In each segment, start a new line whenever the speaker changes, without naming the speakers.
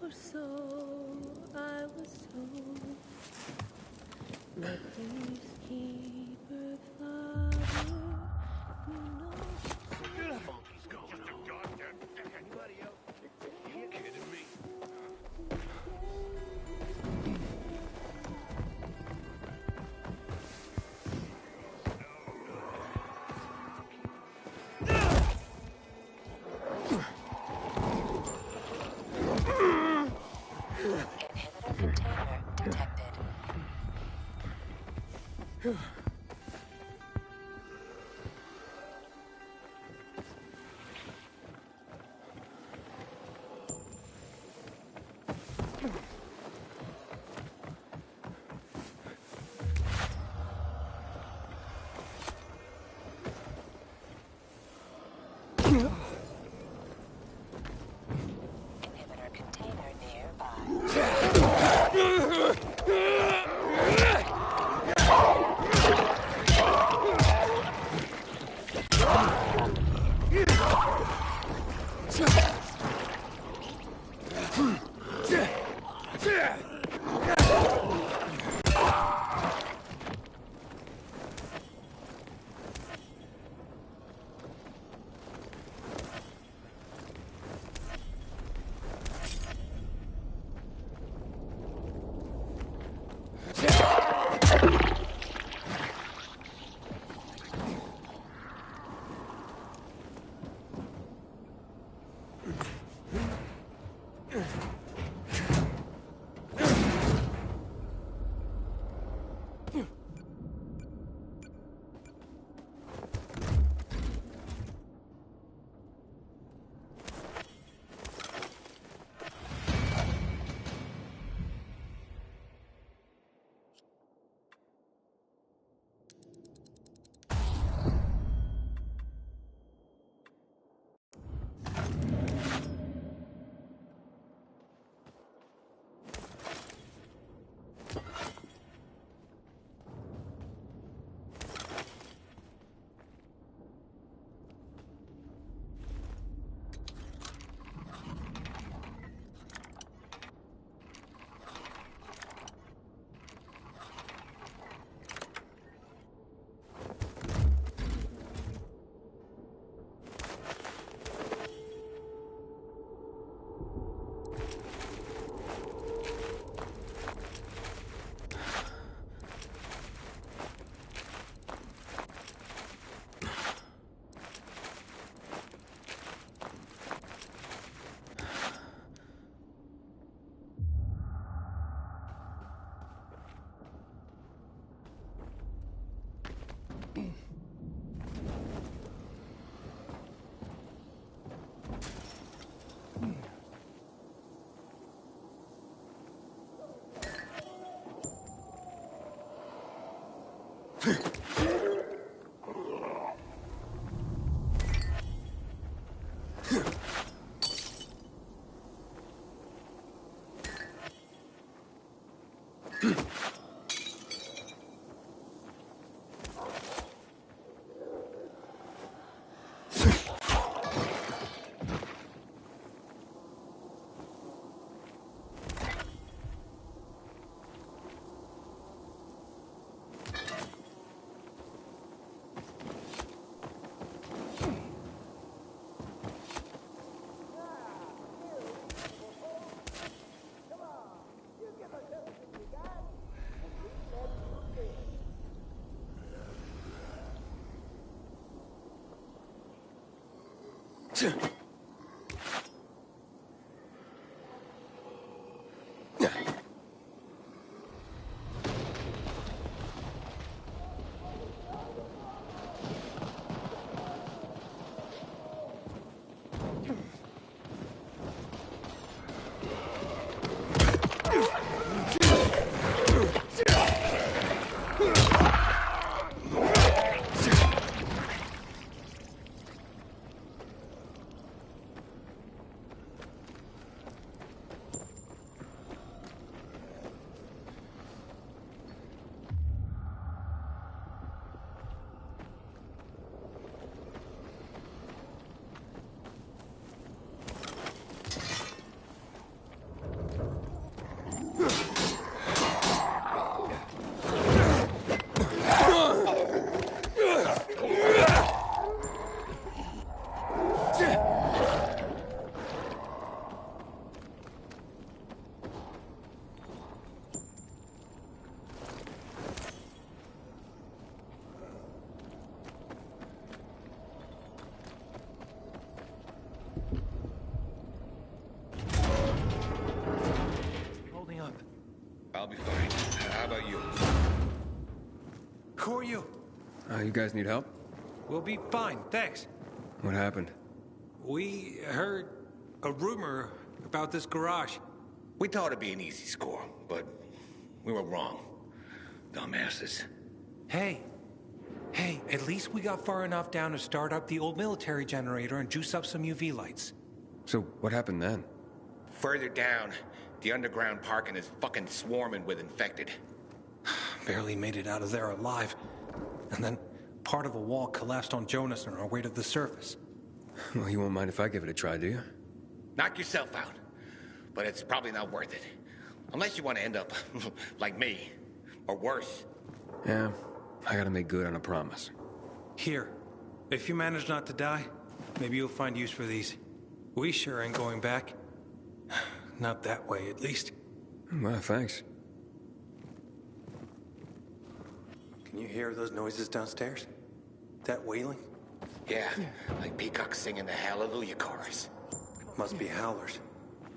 or so I was told. But these keeper father, you know.
What the fuck is going on? Anybody else? You kidding me?
Inhibitor container detected. Inhibitor container nearby.
I'll be fine. How about you?
Who are you?
You guys need help?
We'll be fine, thanks.
What happened?
We heard a rumor about this garage.
We thought it'd be an easy score, but we were wrong. Dumbasses.
Hey, at least we got far enough down to start up the old military generator and juice up some UV lights.
So, what happened then?
Further down, the underground parking is fucking swarming with infected.
Barely made it out of there alive. And then part of a wall collapsed on Jonas on our way to the surface.
Well, you won't mind if I give it a try, do you?
Knock yourself out. But it's probably not worth it. Unless you want to end up like me. Or worse.
Yeah, I gotta make good on a promise.
Here, if you manage not to die, maybe you'll find use for these. We sure ain't going back. Not that way, at least.
Well, thanks.
Can you hear those noises downstairs? That wailing?
Yeah, like peacocks singing the Hallelujah chorus.
Must be howlers.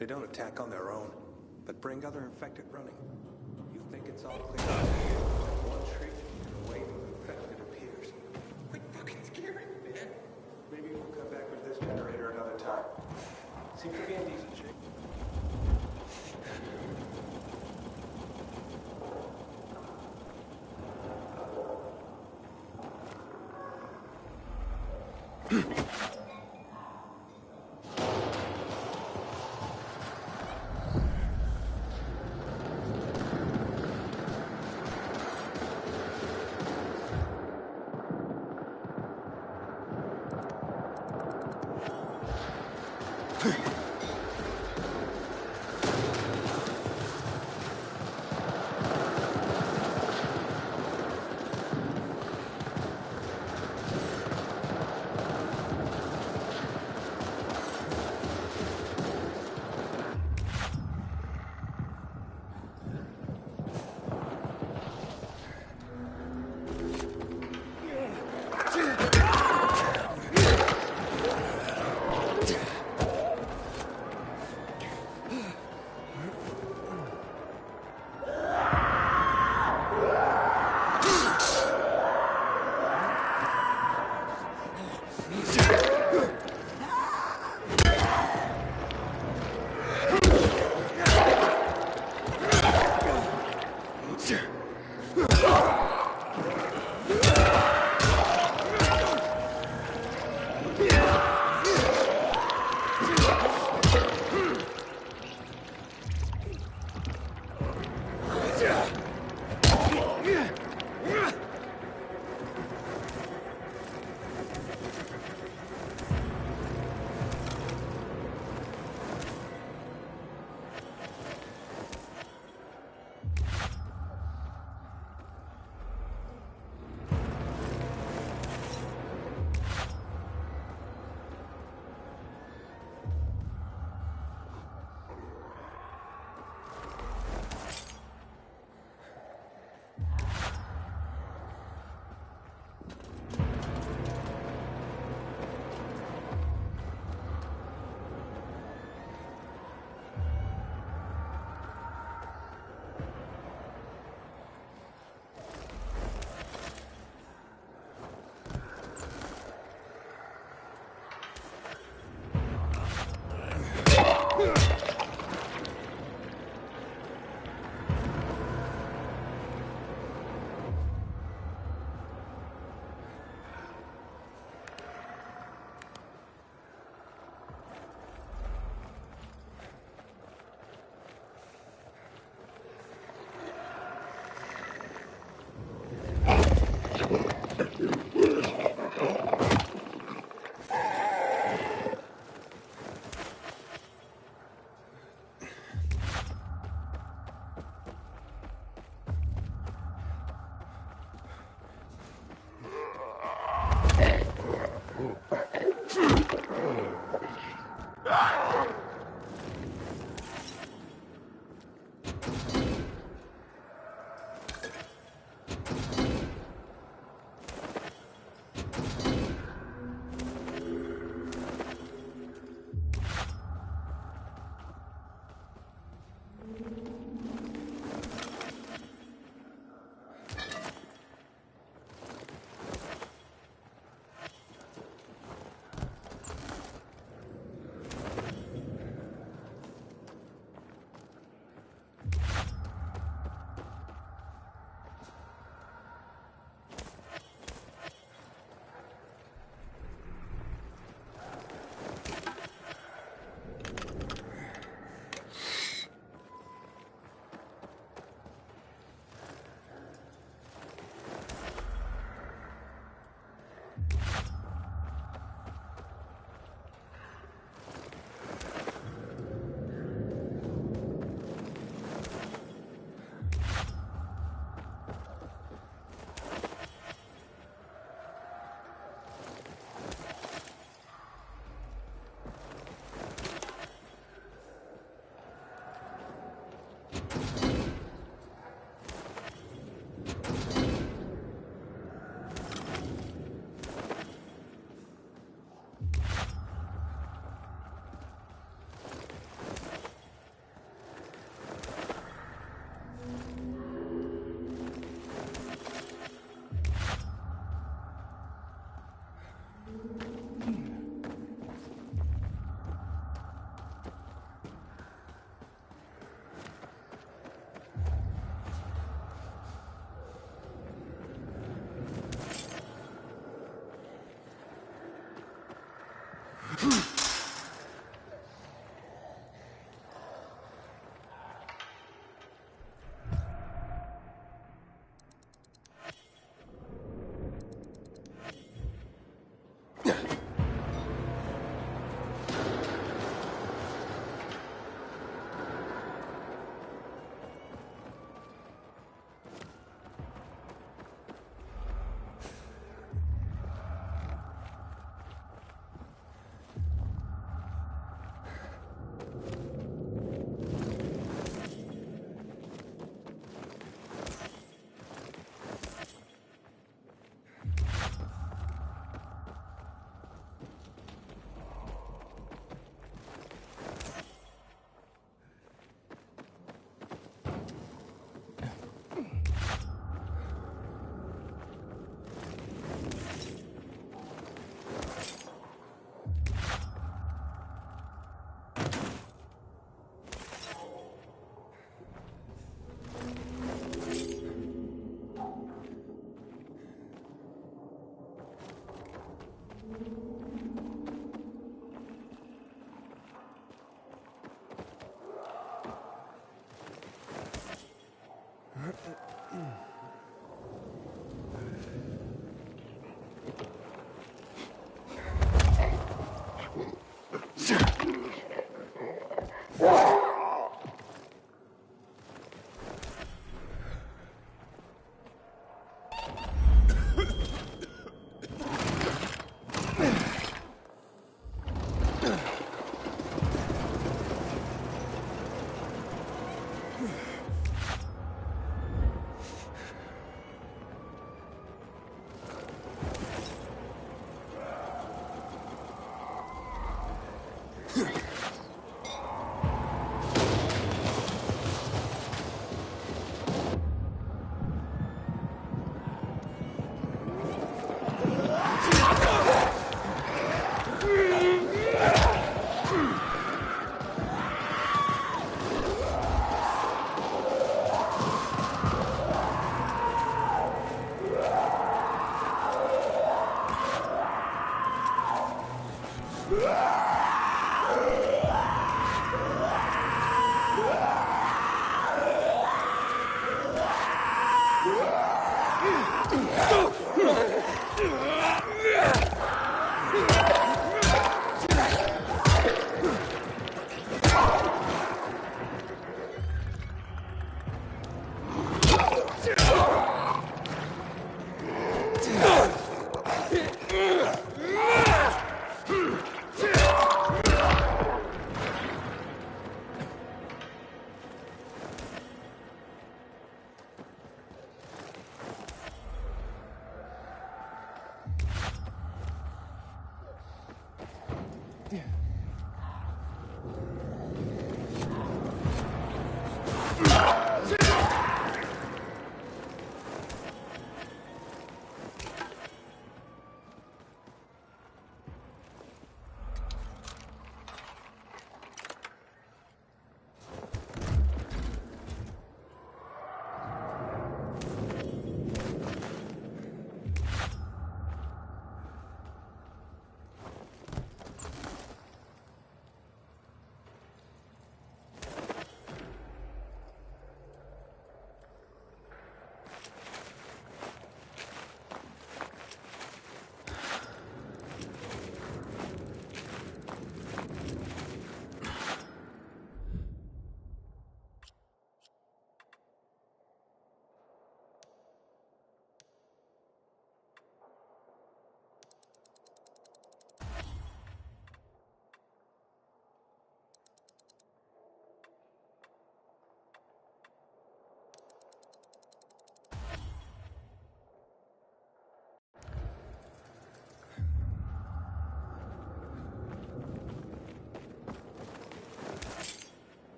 They don't attack on their own, but bring other infected running. You think it's all clear? One shriek, and a wave of infected appears.
Quit fucking scaring me, man.
Maybe we'll come back with this generator another time. Seems to be in decent shape.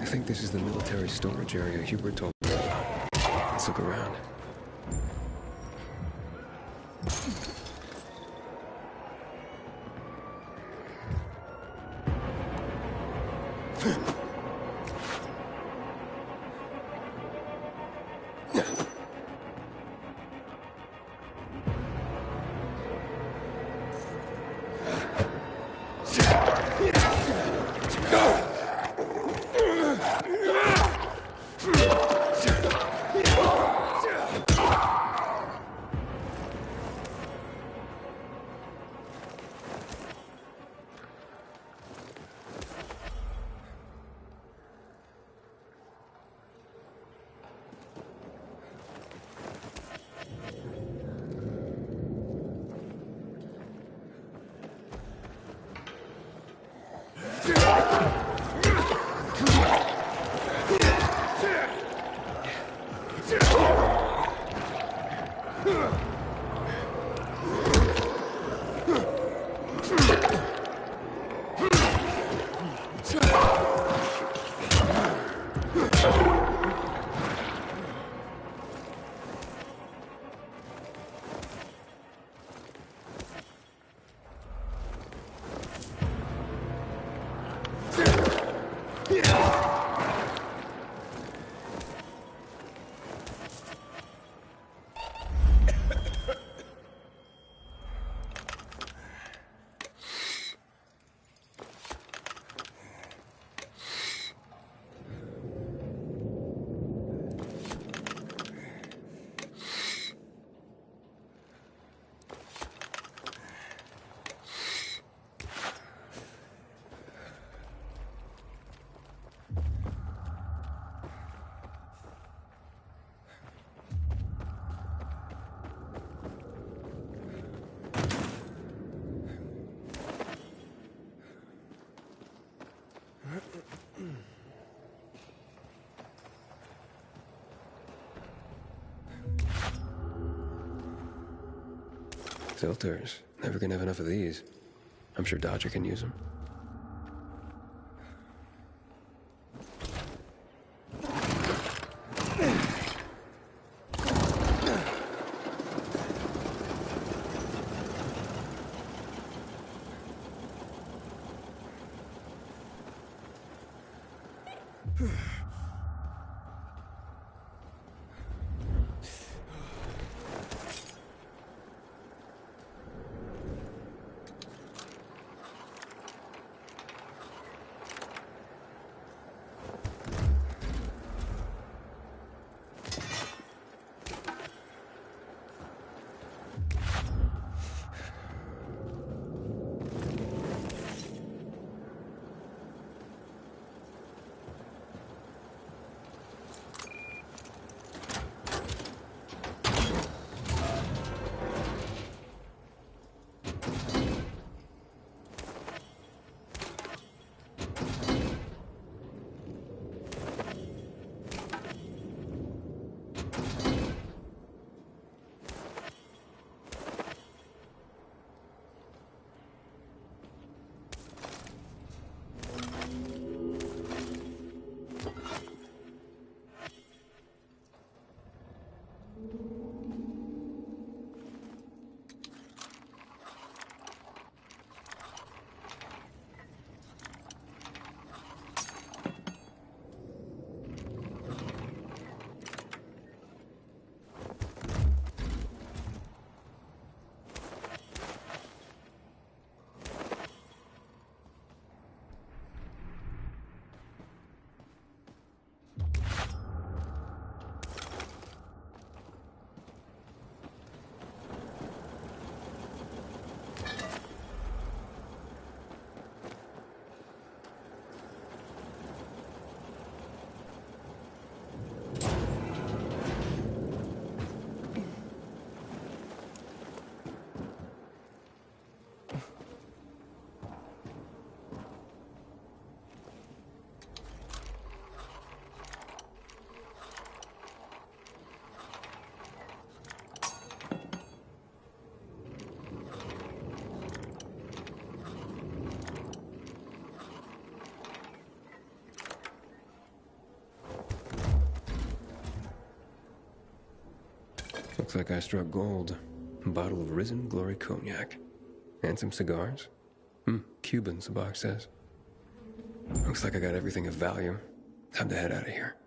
I think this is the military storage area Hubert told me about. Let's look around. Filters. Never gonna have enough of these. I'm sure Dodger can use them. Looks like I struck gold. A bottle of Risen Glory Cognac. And some cigars. Cubans, the box says. Looks like I got everything of value. Time to head out of here.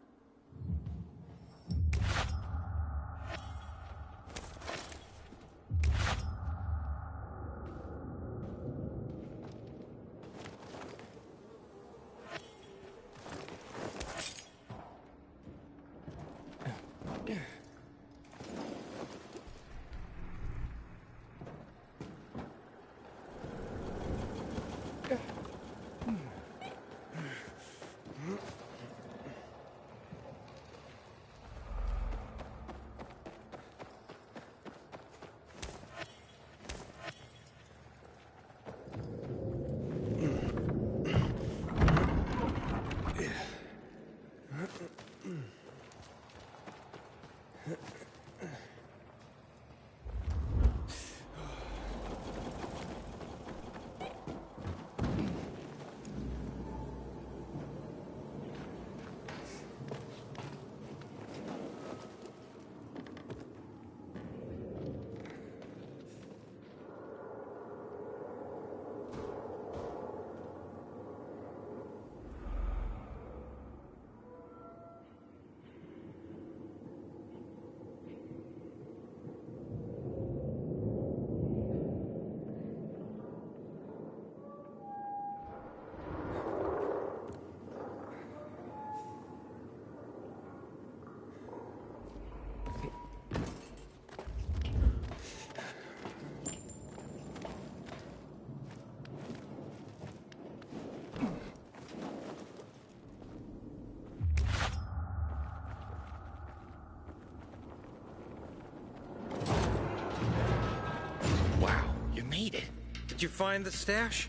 Did you find the stash?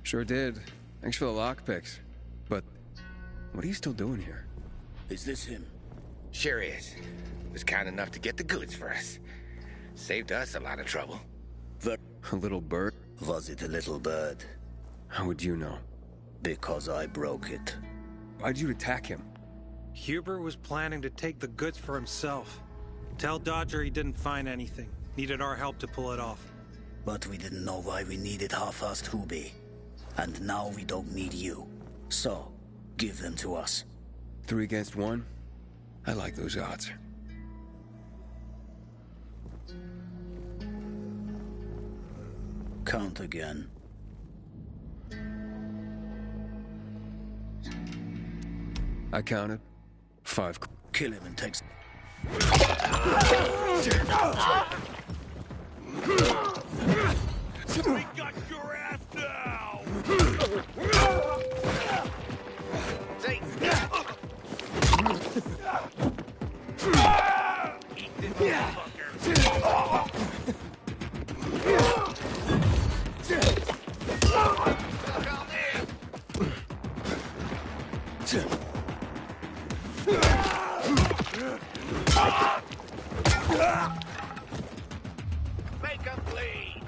Sure did. Thanks for the lockpicks. But what are you still doing here?
Is this him?
Sure is. Was kind enough to get the goods for us. Saved us a lot of trouble.
A little bird?
Was it a little bird?
How would you know?
Because I broke it.
Why'd you attack him?
Huber was planning to take the goods for himself. Tell Dodger he didn't find anything. Needed our help to pull it off.
But we didn't know why we needed half-assed Hubie. And now we don't need you. So, give them to us.
3 against 1? I like those odds.
Count again.
I counted. 5.
Kill him and take...
We got your ass now! Take that! Eat this motherfucker! Make him bleed!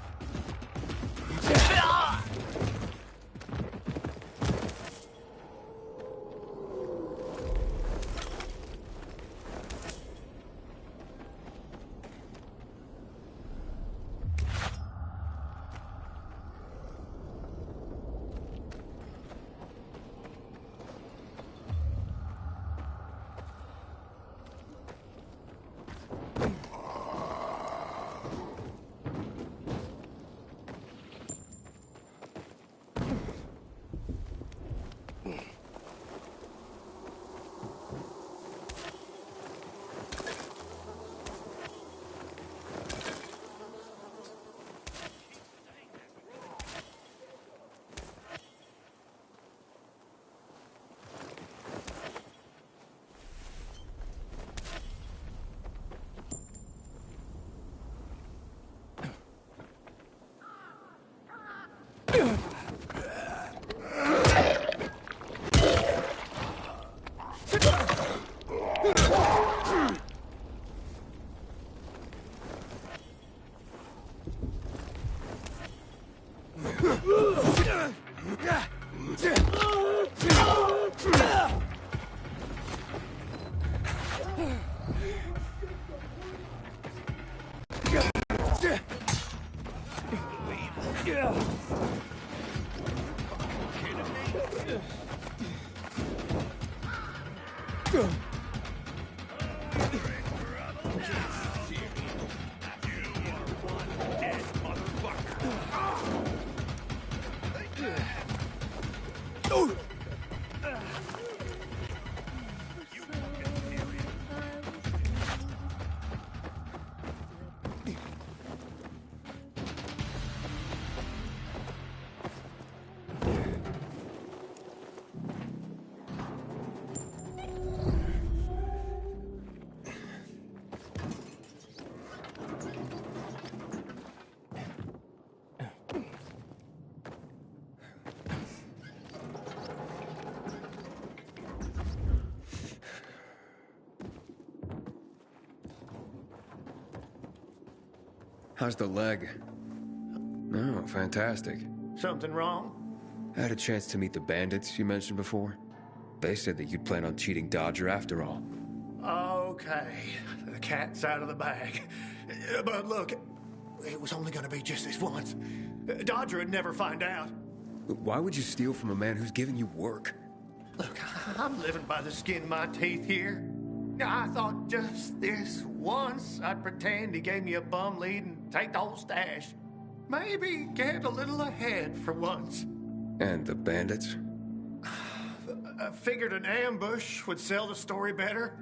How's the leg? Oh, fantastic.
Something wrong?
I had a chance to meet the bandits you mentioned before. They said that you'd plan on cheating Dodger after all.
Okay, the cat's out of the bag. But look, it was only gonna be just this once. Dodger would never find out.
Why would you steal from a man who's giving you work?
Look, I'm living by the skin of my teeth here. I thought just this once I'd pretend he gave me a bum lead and take the whole stash. Maybe get a little ahead for once.
And the bandits?
I figured an ambush would sell the story better.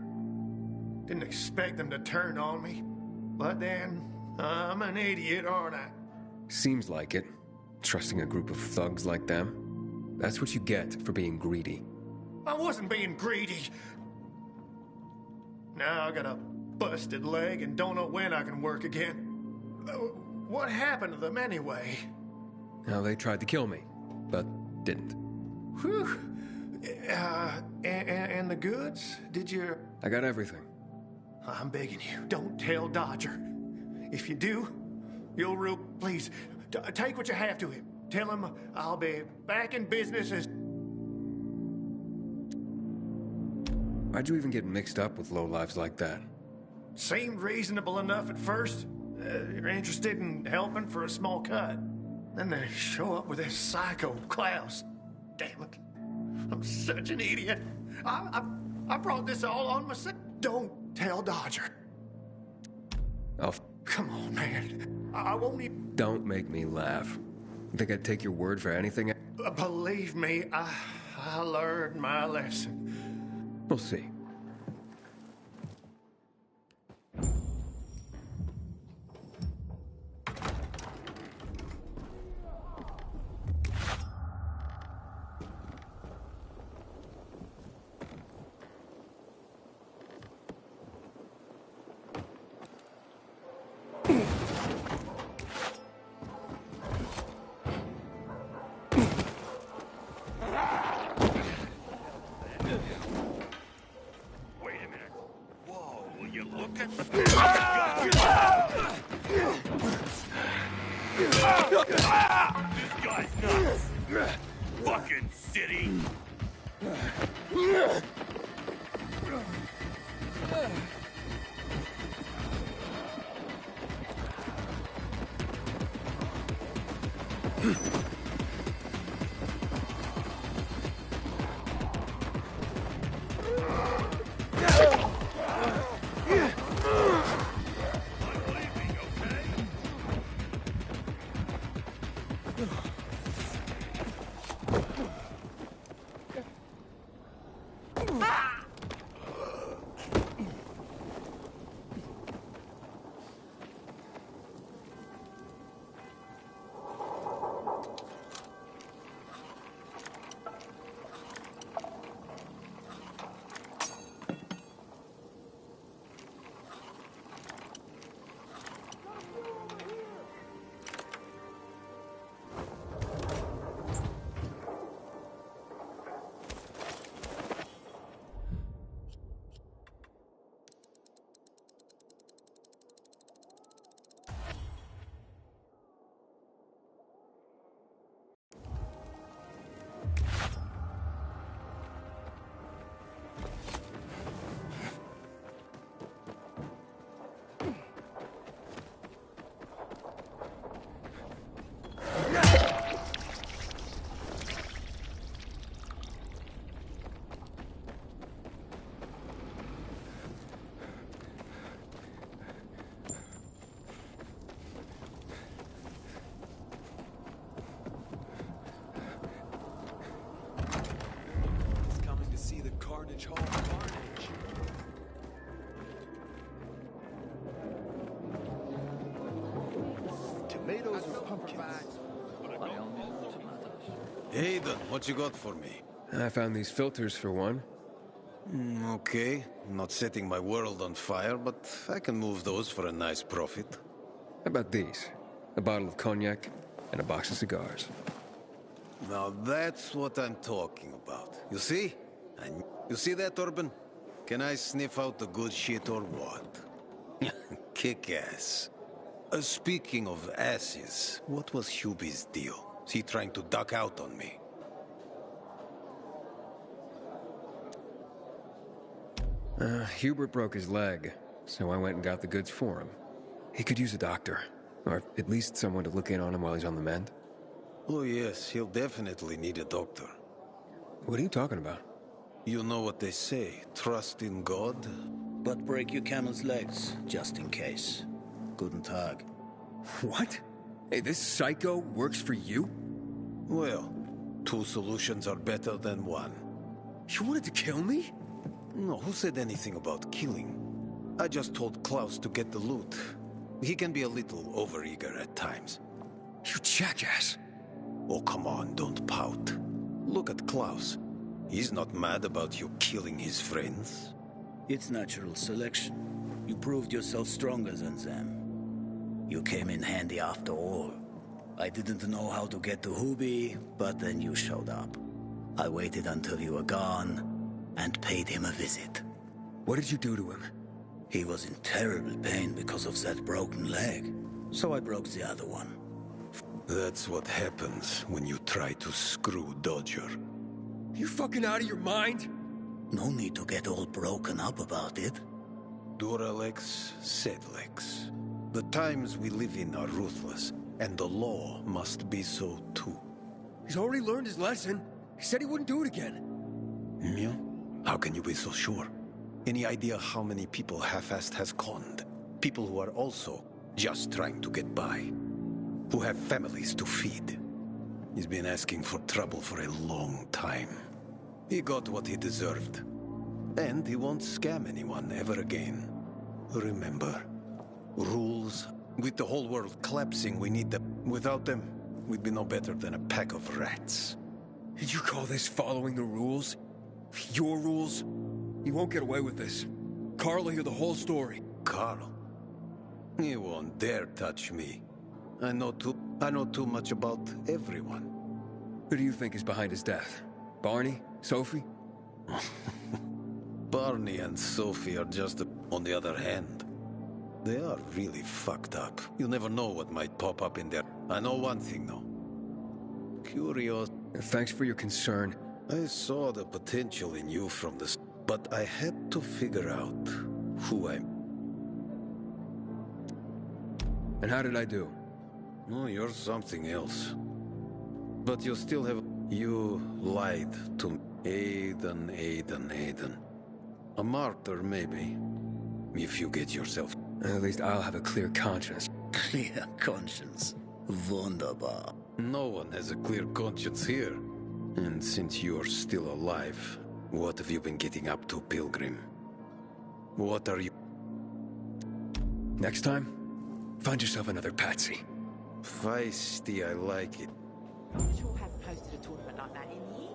Didn't expect them to turn on me. But then, I'm an idiot, aren't I?
Seems like it. Trusting a group of thugs like them. That's what you get for being greedy.
I wasn't being greedy. Now I got a busted leg and don't know when I can work again. What happened to them anyway?
Now, they tried to kill me, but didn't.
Whew. And the goods? Did you...
I got everything.
I'm begging you, don't tell Dodger. If you do, Please, take what you have to him. Tell him I'll be back in business as...
Why'd you even get mixed up with lowlives like that?
Seemed reasonable enough at first. You're interested in helping for a small cut. Then they show up with this psycho Klaus. Damn it. I'm such an idiot. I brought this all on myself. Don't tell Dodger.
Oh,
come on, man. I won't even...
Don't make me laugh. Think I'd take your word for anything?
Believe me, I learned my lesson.
We'll see.
Tomatoes or pumpkins?
Hayden, what you got for me?
I found these filters for one.
Okay. I'm not setting my world on fire, but I can move those for a nice profit.
How about these? A bottle of cognac and a box of cigars.
Now that's what I'm talking about. You see? You see that, Urban? Can I sniff out the good shit or what? Kick ass. Speaking of asses, what was Hubie's deal? Is he trying to duck out on me?
Hubert broke his leg, so I went and got the goods for him. He could use a doctor, or at least someone to look in on him while he's on the mend.
Oh yes, he'll definitely need a doctor.
What are you talking about?
You know what they say, trust in God?
But break your camel's legs, just in case. Guten Tag.
What? Hey, this psycho works for you?
Well, two solutions are better than one.
You wanted to kill me?
No, who said anything about killing? I just told Klaus to get the loot. He can be a little overeager at times.
You jackass.
Oh, come on, don't pout. Look at Klaus. He's not mad about you killing his friends.
It's natural selection. You proved yourself stronger than them. You came in handy after all. I didn't know how to get to Hubie, but then you showed up. I waited until you were gone, and paid him a visit.
What did you do to him?
He was in terrible pain because of that broken leg. so I broke the other one.
That's what happens when you try to screw Dodger.
You fucking out of your mind?
No need to get all broken up about it.
Duralex, Sedlex. The times we live in are ruthless, and the law must be so too.
He's already learned his lesson. He said he wouldn't do it again.
Yeah? How can you be so sure? Any idea how many people half-assed has conned? People who are also just trying to get by. Who have families to feed. He's been asking for trouble for a long time. He got what he deserved. And he won't scam anyone ever again. Remember, rules. With the whole world collapsing, we need them. Without them, we'd be no better than a pack of rats.
Did you call this following the rules? Your rules? You won't get away with this. Carl will hear the whole story.
Carl? He won't dare touch me. I know too much about everyone.
Who do you think is behind his death? Barney? Sophie?
Barney and Sophie are just on the other hand. They are really fucked up. You never know what might pop up in there. I know one thing, though. Curious.
Thanks for your concern.
I saw the potential in you from the... But I had to figure out who I'm...
And how did I do?
No, you're something else. But you still have... You lied to me. Aiden. A martyr, maybe. If you get yourself...
At least I'll have a clear conscience.
Clear conscience. Wunderbar.
No one has a clear conscience here. And since you're still alive, what have you been getting up to, Pilgrim? What are you...
Next time, find yourself another patsy.
Feisty, I like it.
Shaw hasn't hosted a tournament like that in years.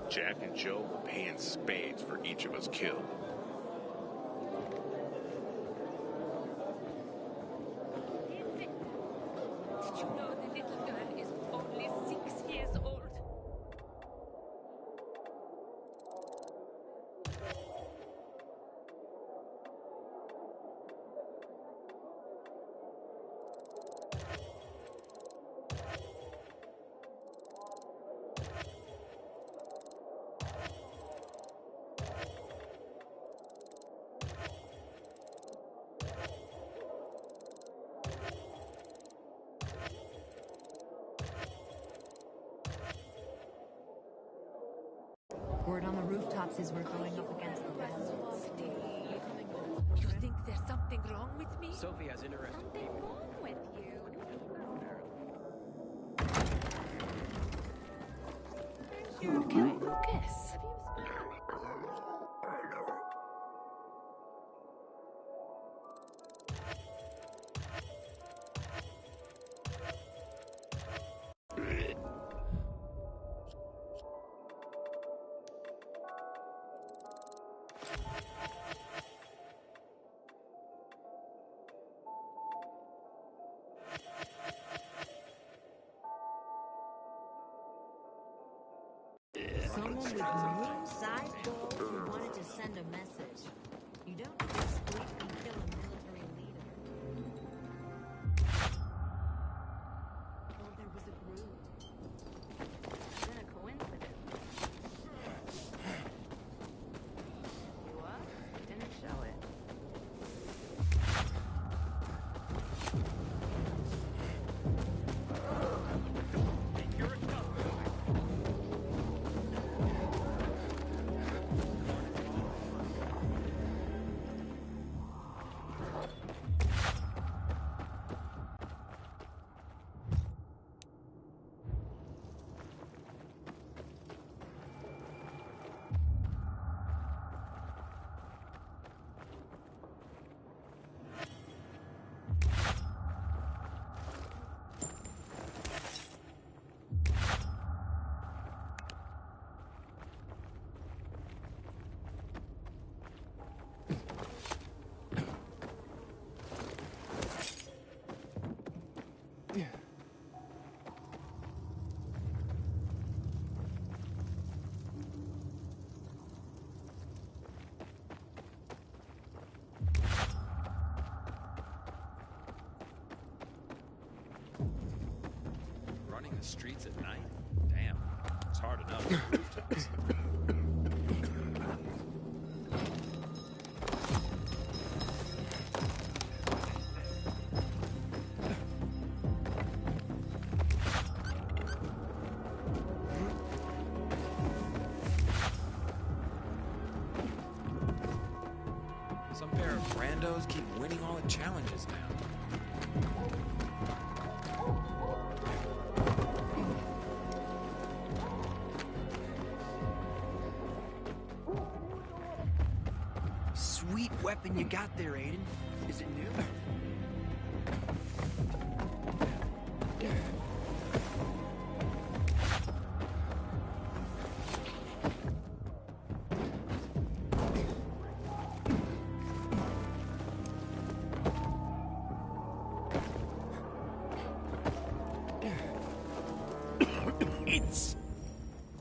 Jack and Joe will pay in spades for each of us killed.
Did you know the little girl is only 6 years
Word on the rooftops is we're going up against the walls.
You think there's something wrong with me?
Sophie has interesting
Something wrong with you?
You killed Lucas. Someone with moon-sized goals who wanted to send a message. You don't discreetly kill a military leader. Well, there was a group. Then a coincidence. You up? Didn't show it.
Running the streets at night? Damn, it's hard enough. Some pair of randos keep winning all the challenges now. Sweet weapon you got there, Aiden. Is it new? It's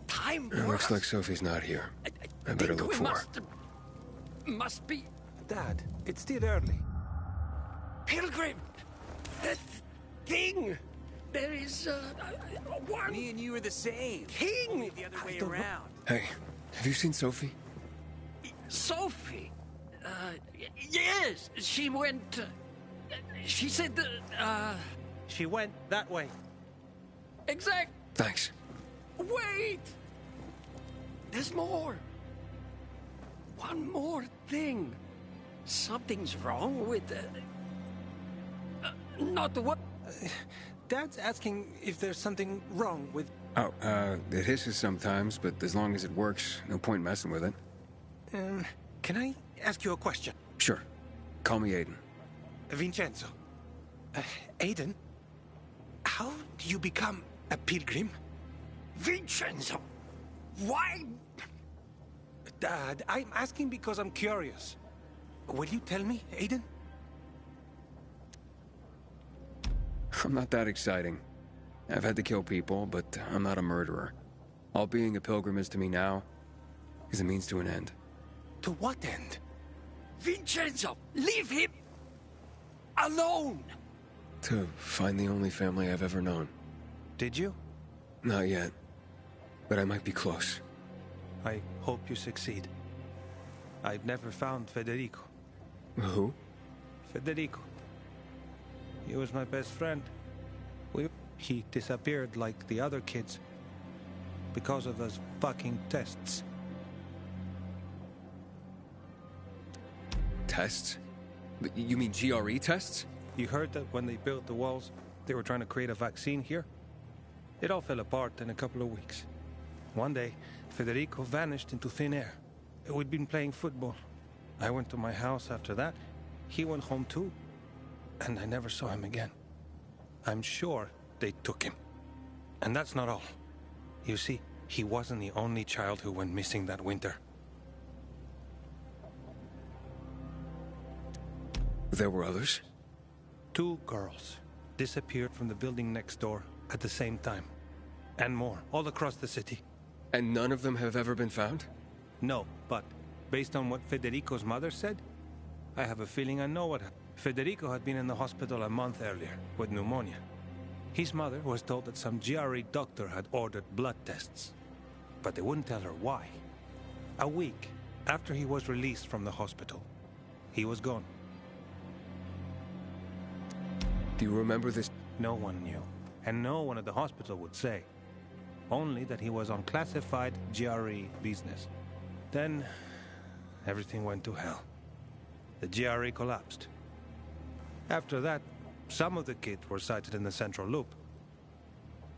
time for
It looks
us.
like Sophie's not here. I better
think
look
we
for her.
Must be
Dad, it's still early.
Pilgrim. That thing. There is one. Me and you are the same. King. The other way around.
Hey, have you seen Sophie?
Sophie. Yes, she went. She said that.
She went that way.
Exact.
Thanks.
Wait. There's more. One more thing. Something's wrong with not what.
Dad's asking if there's something wrong with...
Oh, it hisses sometimes, but as long as it works, no point messing with it.
Can I ask you a question?
Sure. Call me Aiden.
Vincenzo. Aiden? How do you become a pilgrim?
Vincenzo! Why?
Dad, I'm asking because I'm curious. Will you tell me, Aiden?
I'm not that exciting. I've had to kill people, but I'm not a murderer. All being a pilgrim is to me now is a means to an end.
To what end?
Vincenzo, leave him alone!
To find the only family I've ever known.
Did you?
Not yet, but I might be close.
I hope you succeed. I've never found Federico.
Who?
Federico. He was my best friend. He disappeared like the other kids because of those fucking tests.
tests? You mean GRE tests?
You heard that when they built the walls, they were trying to create a vaccine here? It all fell apart in a couple of weeks. One day, Federico vanished into thin air. We'd been playing football. I went to my house after that. He went home too. And I never saw him again. I'm sure they took him. And that's not all. You see, he wasn't the only child who went missing that winter.
There were others?
2 girls disappeared from the building next door at the same time. And more, all across the city.
And none of them have ever been found?
No, but based on what Federico's mother said, I have a feeling I know what happened. Federico had been in the hospital a month earlier with pneumonia. His mother was told that some GRE doctor had ordered blood tests, but they wouldn't tell her why. A week after he was released from the hospital, he was gone.
Do you remember this?
No one knew, and no one at the hospital would say. Only that he was on classified GRE business. Then, everything went to hell. The GRE collapsed. After that, some of the kids were sighted in the central loop.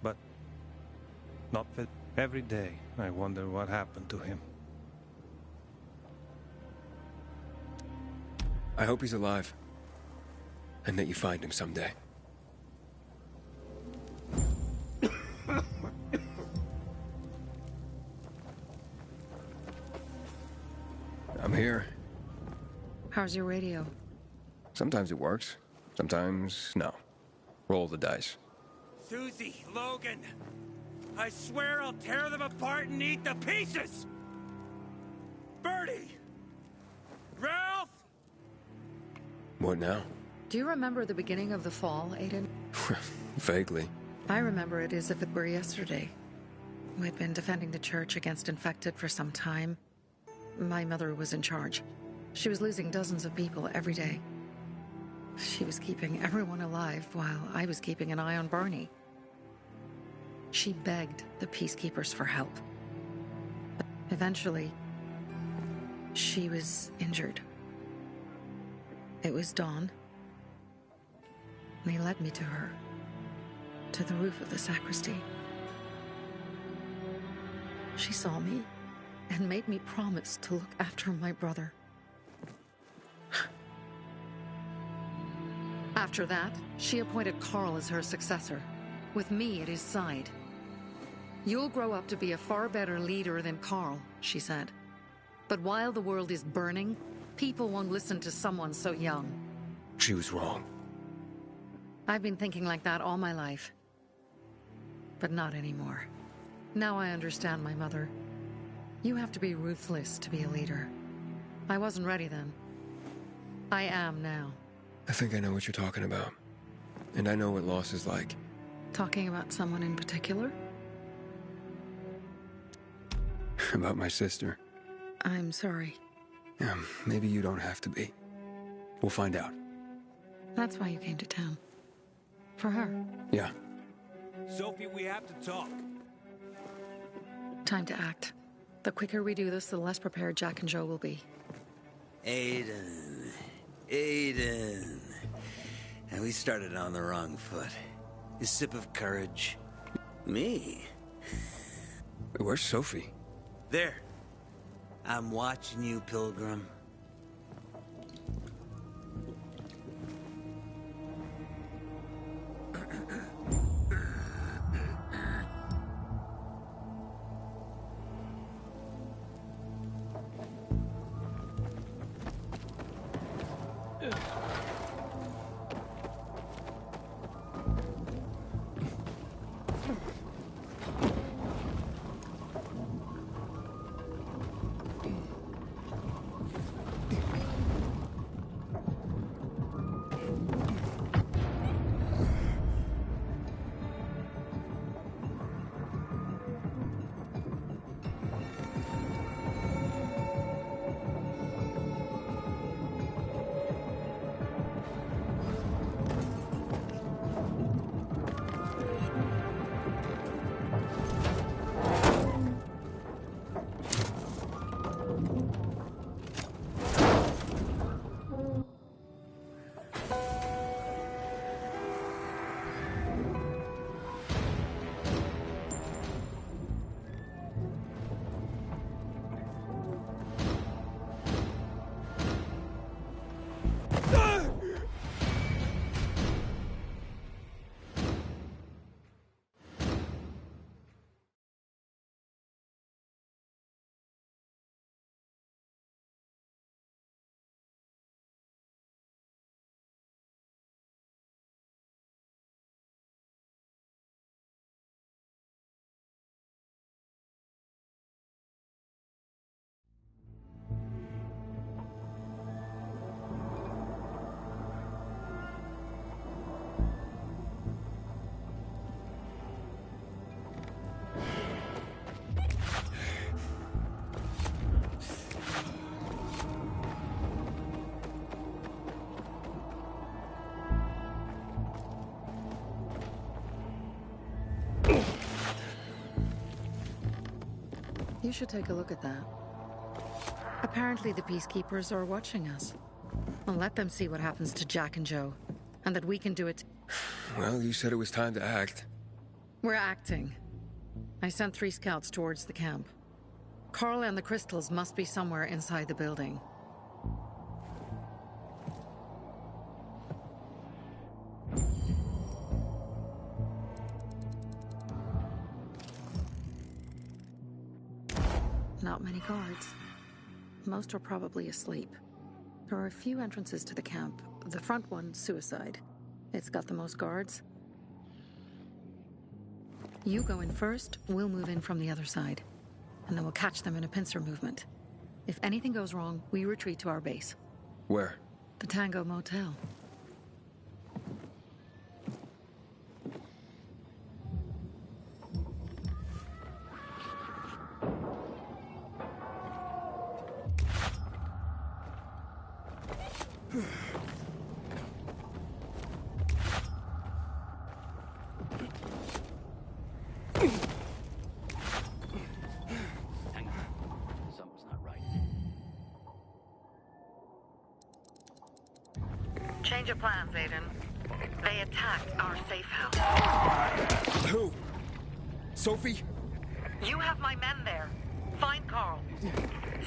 But not for every day. I wonder what happened to him.
I hope he's alive. And that you find him someday. I'm here.
How's your radio?
Sometimes it works. Sometimes, no. Roll the dice.
Susie, Logan, I swear I'll tear them apart and eat the pieces! Bertie! Ralph!
What now?
Do you remember the beginning of the fall, Aiden?
Vaguely.
I remember it as if it were yesterday. We'd been defending the church against infected for some time. My mother was in charge. She was losing dozens of people every day. She was keeping everyone alive while I was keeping an eye on Barney. She begged the peacekeepers for help. But eventually, she was injured. It was dawn. They led me to her, to the roof of the sacristy. She saw me and made me promise to look after my brother. After that, she appointed Carl as her successor, with me at his side. You'll grow up to be a far better leader than Carl, she said. But while the world is burning, people won't listen to someone so young.
She was wrong.
I've been thinking like that all my life. But not anymore. Now I understand my mother. You have to be ruthless to be a leader. I wasn't ready then. I am now.
I think I know what you're talking about. And I know what loss is like.
Talking about someone in particular?
About my sister.
I'm sorry.
Maybe you don't have to be. We'll find out.
That's why you came to town. For her.
Yeah.
Sophie, we have to talk.
Time to act. The quicker we do this, the less prepared Jack and Joe will be.
Aiden. Aiden. And we started on the wrong foot. A sip of courage. Me?
Where's Sophie?
There. I'm watching you, Pilgrim.
You should take a look at that. Apparently the Peacekeepers are watching us. Well, let them see what happens to Jack and Joe. And that we can do it.
Well, you said it was time to act.
We're acting. I sent 3 scouts towards the camp. Carl and the crystals must be somewhere inside the building. Not many guards. Most are probably asleep. There are a few entrances to the camp. The front one, suicide. It's got the most guards. You go in first, we'll move in from the other side. And then we'll catch them in a pincer movement. If anything goes wrong, we retreat to our base.
Where?
The Tango Motel. Change of plans, Aiden. They attacked our safe house.
Who? Sophie?
You have my men there. Find Carl.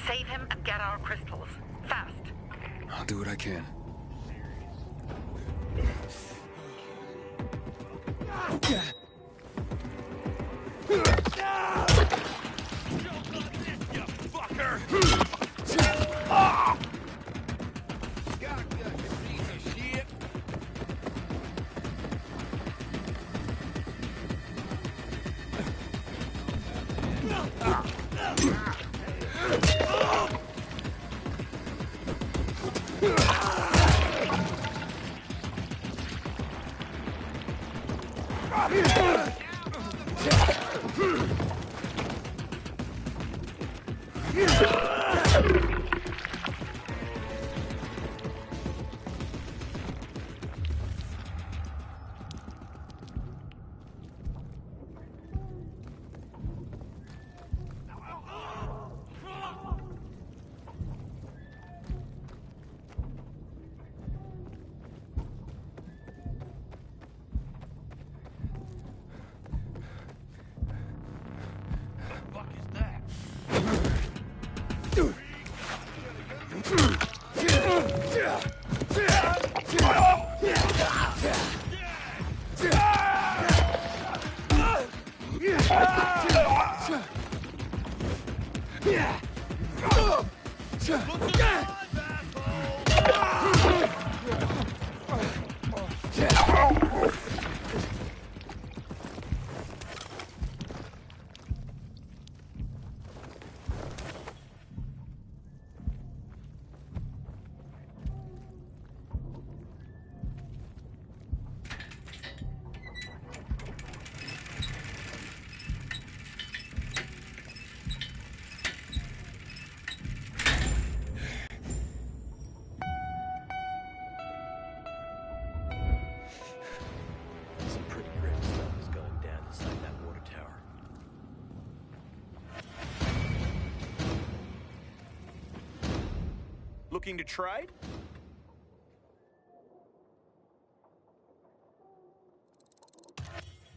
Save him and get our crystals. Fast.
I'll do what I can.
Looking to trade?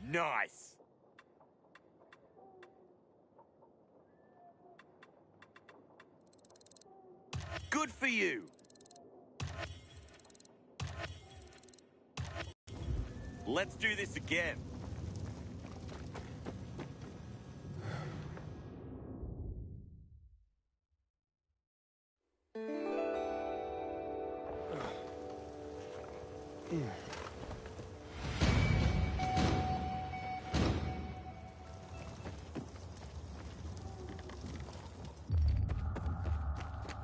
Nice. Good for you. Let's do this again.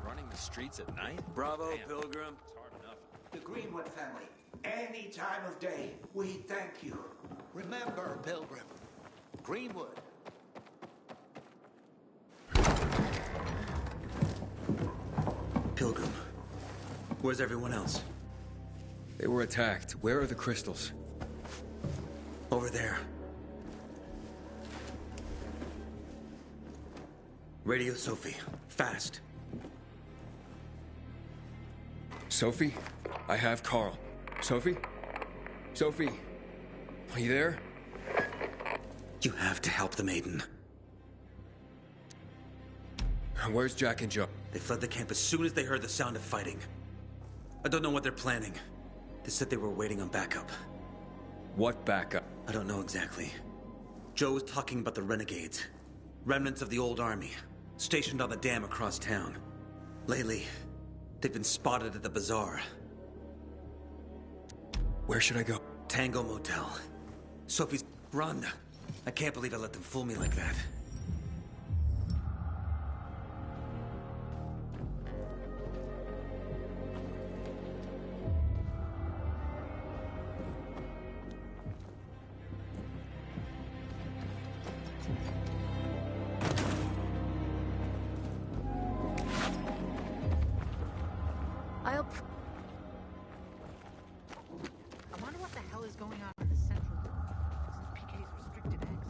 Running the streets at night? Bravo, damn. Pilgrim.
It's hard enough. The Greenwood family, any time of day, we thank you. Remember, Pilgrim, Greenwood.
Pilgrim. Where's everyone else?
They were attacked. Where are the crystals?
Over there. Radio Sophie. Fast.
Sophie? I have Carl. Sophie? Sophie? Are you there?
You have to help the maiden.
Where's Jack and Joe?
They fled the camp as soon as they heard the sound of fighting. I don't know what they're planning. They said they were waiting on backup.
What backup?
I don't know exactly. Joe was talking about the renegades. Remnants of the old army, stationed on the dam across town. Lately, they've been spotted at the bazaar.
Where should I go?
Tango Motel. Sophie's... Run! I can't believe I let them fool me like that.
I wonder what the hell is going on in the central room. PK's restricted access.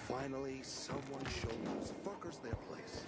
Finally, someone showed those fuckers their place.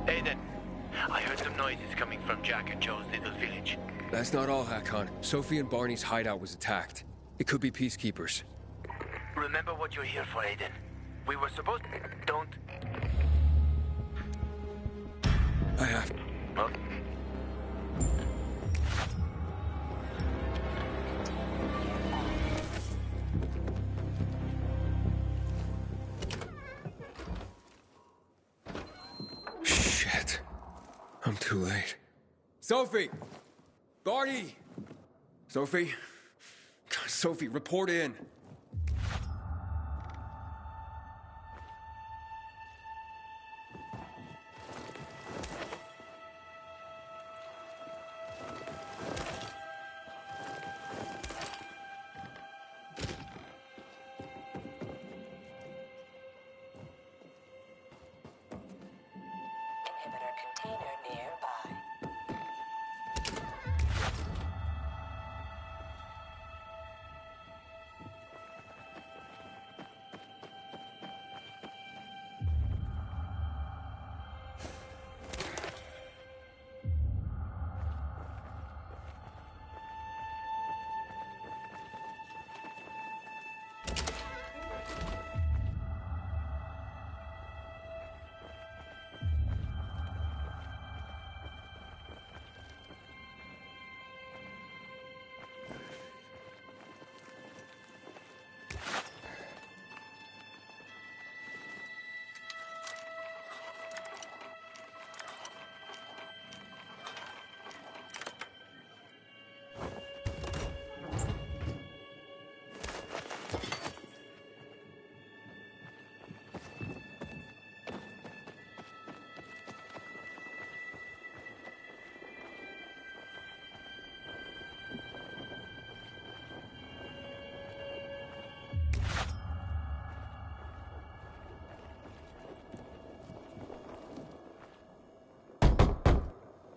Aiden, I heard some noises coming from Jack and Joe's little village.
That's not all, Hakon. Sophie and Barney's hideout was attacked. It could be peacekeepers.
Remember what you're here for, Aiden. We were supposed to... Don't...
I have...
Well...
I'm too late.
Sophie! Barney! Sophie? Sophie, report in.
Inhibitor container nearby.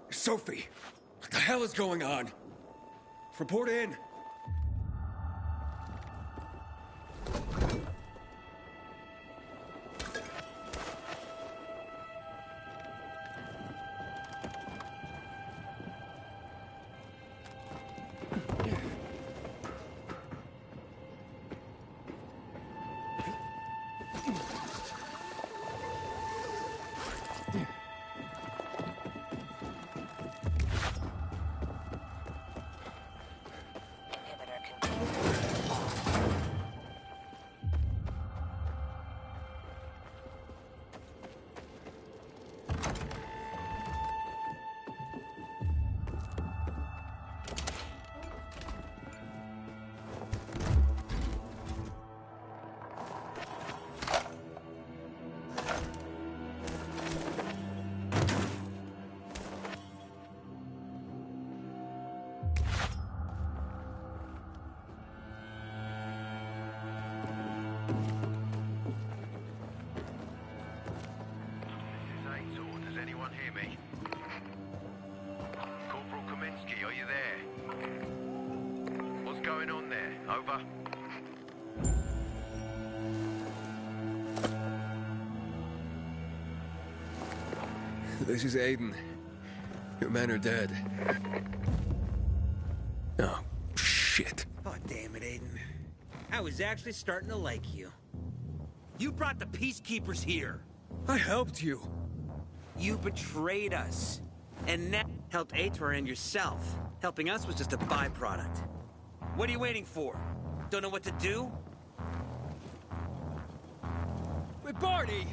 Sophie! What the hell is going on? Report in.
Does anyone hear me? Corporal Kaminsky, are you there? What's going on there? Over.
This is Aiden. Your men are dead. Oh, shit.
Oh, damn it, Aiden. I was actually starting to like you. You brought the peacekeepers here.
I helped you.
You betrayed us. And now helped Ator and yourself. Helping us was just a byproduct. What are you waiting for? Don't know what to do?
Wait, Barney!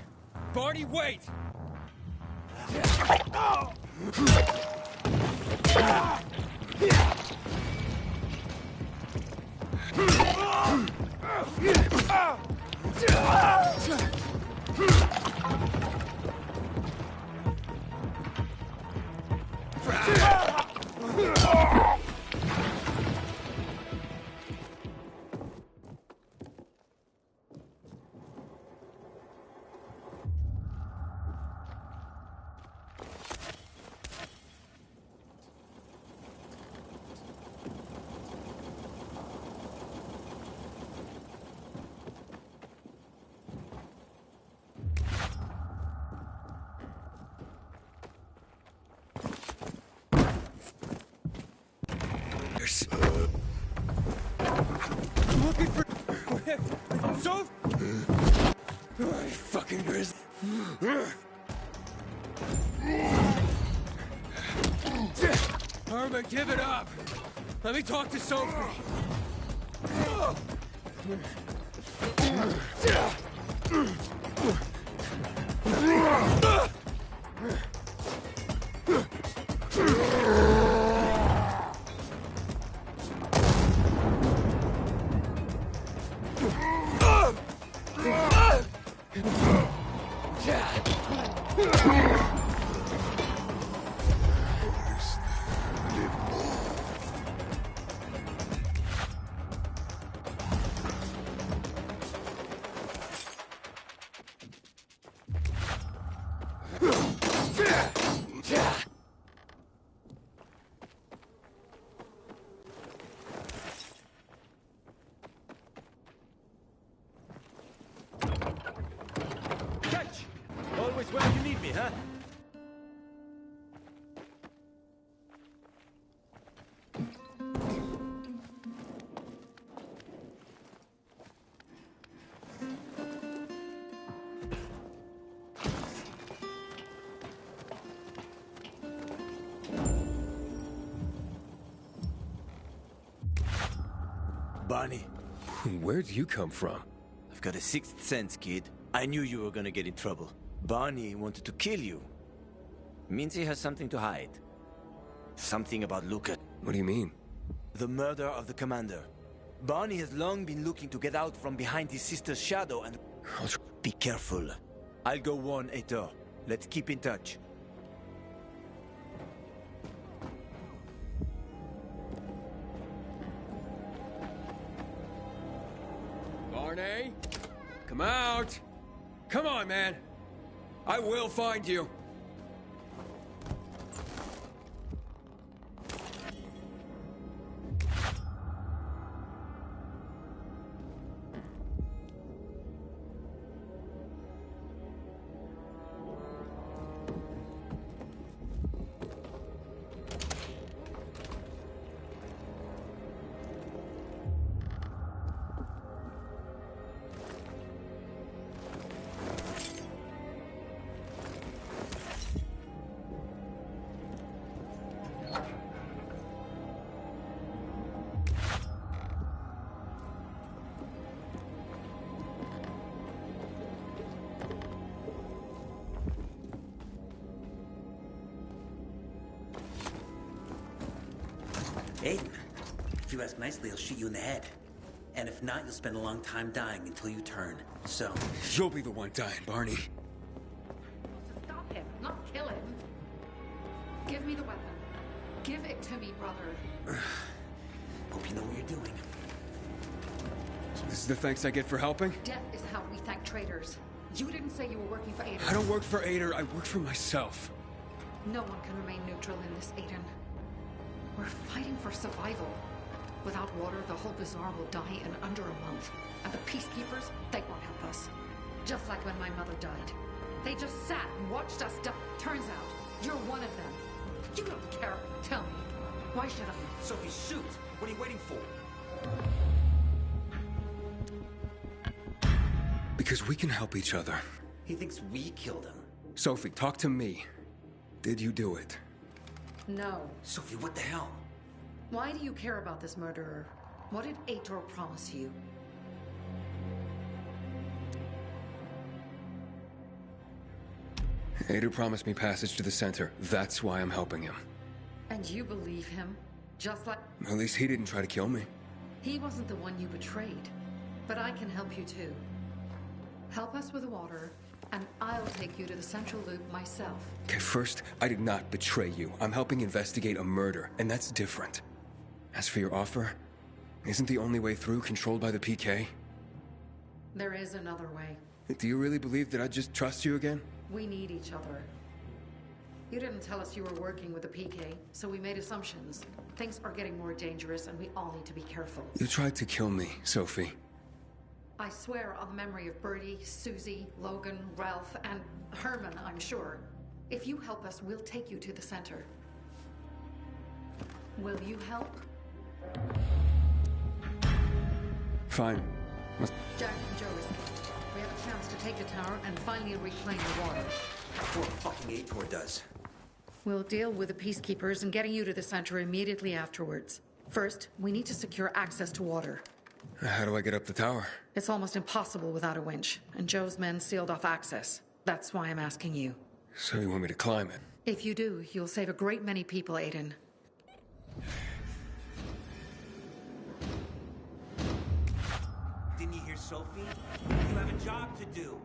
Barney, wait! I'm looking for... Soph! Oh, fucking grizzly. Herman, give it up. Let me talk to Sophie.
Catch! Always where you need me, huh?
Barney,
Where'd you come from?
I've got a sixth sense, kid. I knew you were gonna get in trouble. Barney wanted to kill you. Means he has something to hide. Something about Luca.
What do you mean?
The murder of the commander. Barney has long been looking to get out from behind his sister's shadow and... Be careful. I'll go warn Aitor. Let's keep in touch.
Barney? Come out! Come on, man! I will find you!
Aiden, if you ask nicely, I'll shoot you in the head. And if not, you'll spend a long time dying until you turn. So...
You'll be the one dying, Barney.
Stop him, not kill him. Give me the weapon. Give it to me, brother.
Hope you know what you're doing.
So this is the thanks I get for helping?
Death is how we thank traitors. You didn't say you were working for Aiden.
I don't work for Ader, I work for myself.
No one can remain neutral in this, Aiden. We're fighting for survival. Without water, the whole bazaar will die in under a month. And the peacekeepers, they won't help us. Just like when my mother died. They just sat and watched us die. Turns out, you're one of them. You don't care. Tell me. Why should I?
Sophie, shoot! What are you waiting for?
Because we can help each other.
He thinks we killed him.
Sophie, talk to me. Did you do it?
No.
Sophie, what the hell?
Why do you care about this murderer? What did Aitor promise you?
Ader promised me passage to the center. That's why I'm helping him.
And you believe him? Just like...
At least he didn't try to kill me.
He wasn't the one you betrayed. But I can help you too. Help us with the water, and I'll take you to the central loop myself.
Okay, first, I did not betray you. I'm helping investigate a murder, and that's different. As for your offer, isn't the only way through controlled by the PK?
There is another way.
Do you really believe that I'd just trust you again?
We need each other. You didn't tell us you were working with the PK, so we made assumptions. Things are getting more dangerous, and we all need to be careful.
You tried to kill me, Sophie.
I swear on the memory of Bertie, Susie, Logan, Ralph, and Herman, I'm sure. If you help us, we'll take you to the center. Will you help?
Fine.
Jack and Joe, we have a chance to take the tower and finally reclaim the water.
Before fucking Aitor does.
We'll deal with the peacekeepers and getting you to the center immediately afterwards. First, we need to secure access to water.
How do I get up the tower?
It's almost impossible without a winch, and Joe's men sealed off access. That's why I'm asking you.
So you want me to climb it?
If you do, you'll save a great many people, Aiden.
Didn't you hear Sophie? You have a job to do.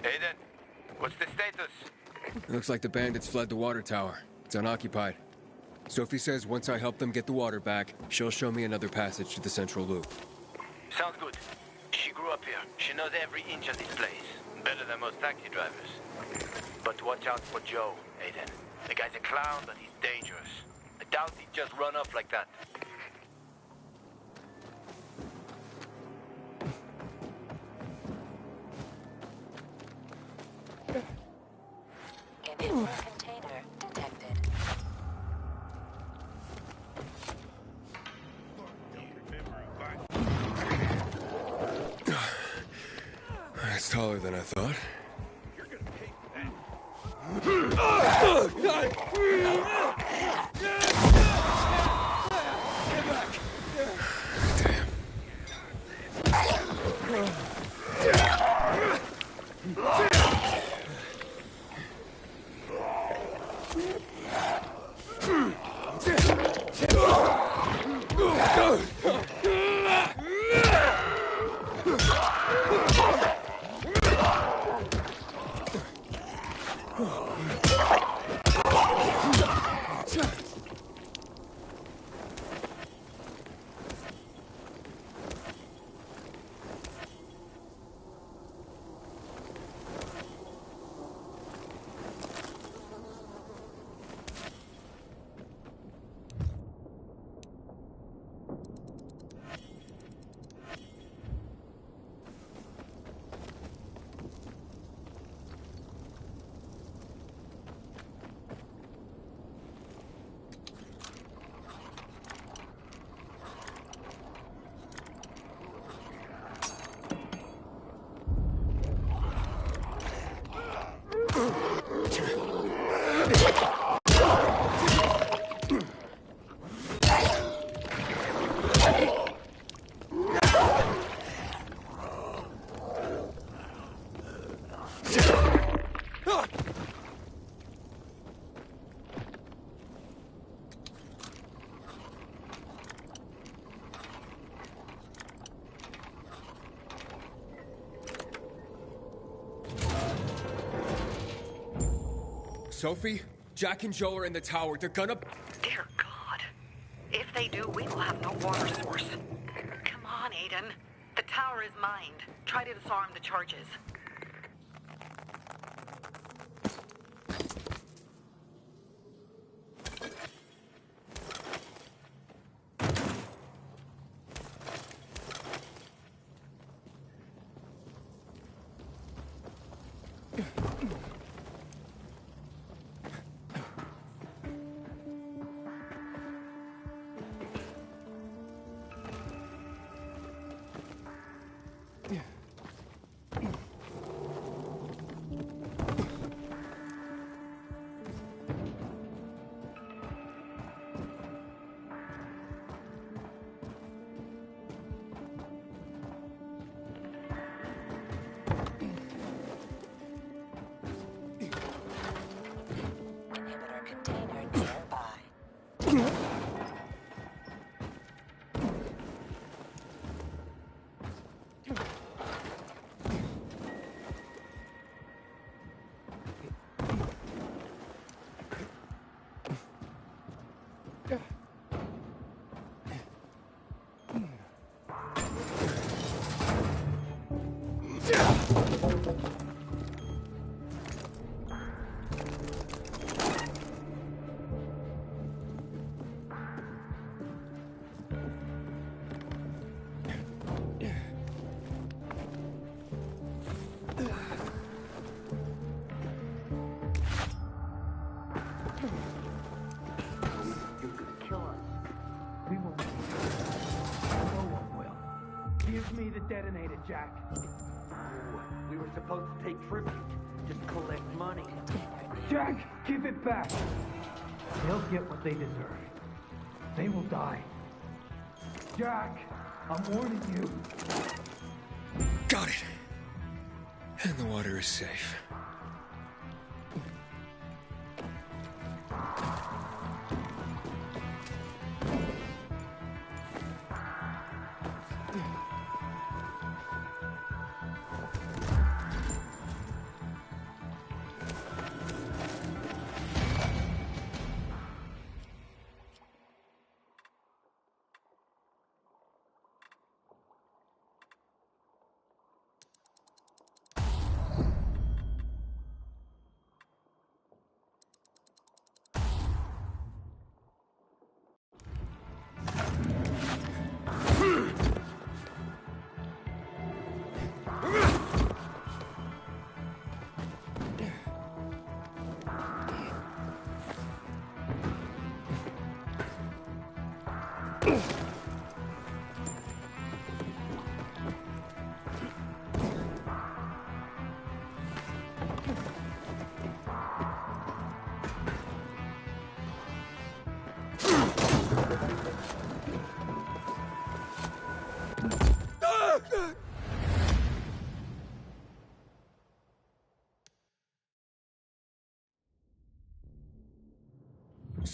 Aiden, what's the status?
Looks like the bandits fled the water tower. It's unoccupied. Sophie says once I help them get the water back, she'll show me another passage to the central loop.
Sounds good. She grew up here. She knows every inch of this place. Better than most taxi drivers. But watch out for Joe, Aiden. The guy's a clown, but he's dangerous. I doubt he'd just run off like that.
Invisible container detected.
It's taller than I thought. Sophie, Jack and Joe are in the tower. They're gonna...
Dear God. If they do, we will have no water source. Come on, Aiden. The tower is mined. Try to disarm the charges.
detonated, Jack.
Oh, we were supposed to take tribute. Just collect money.
Jack, give it back. They'll get what they deserve. They will die. Jack, I'm warning you.
Got it. And the water is safe.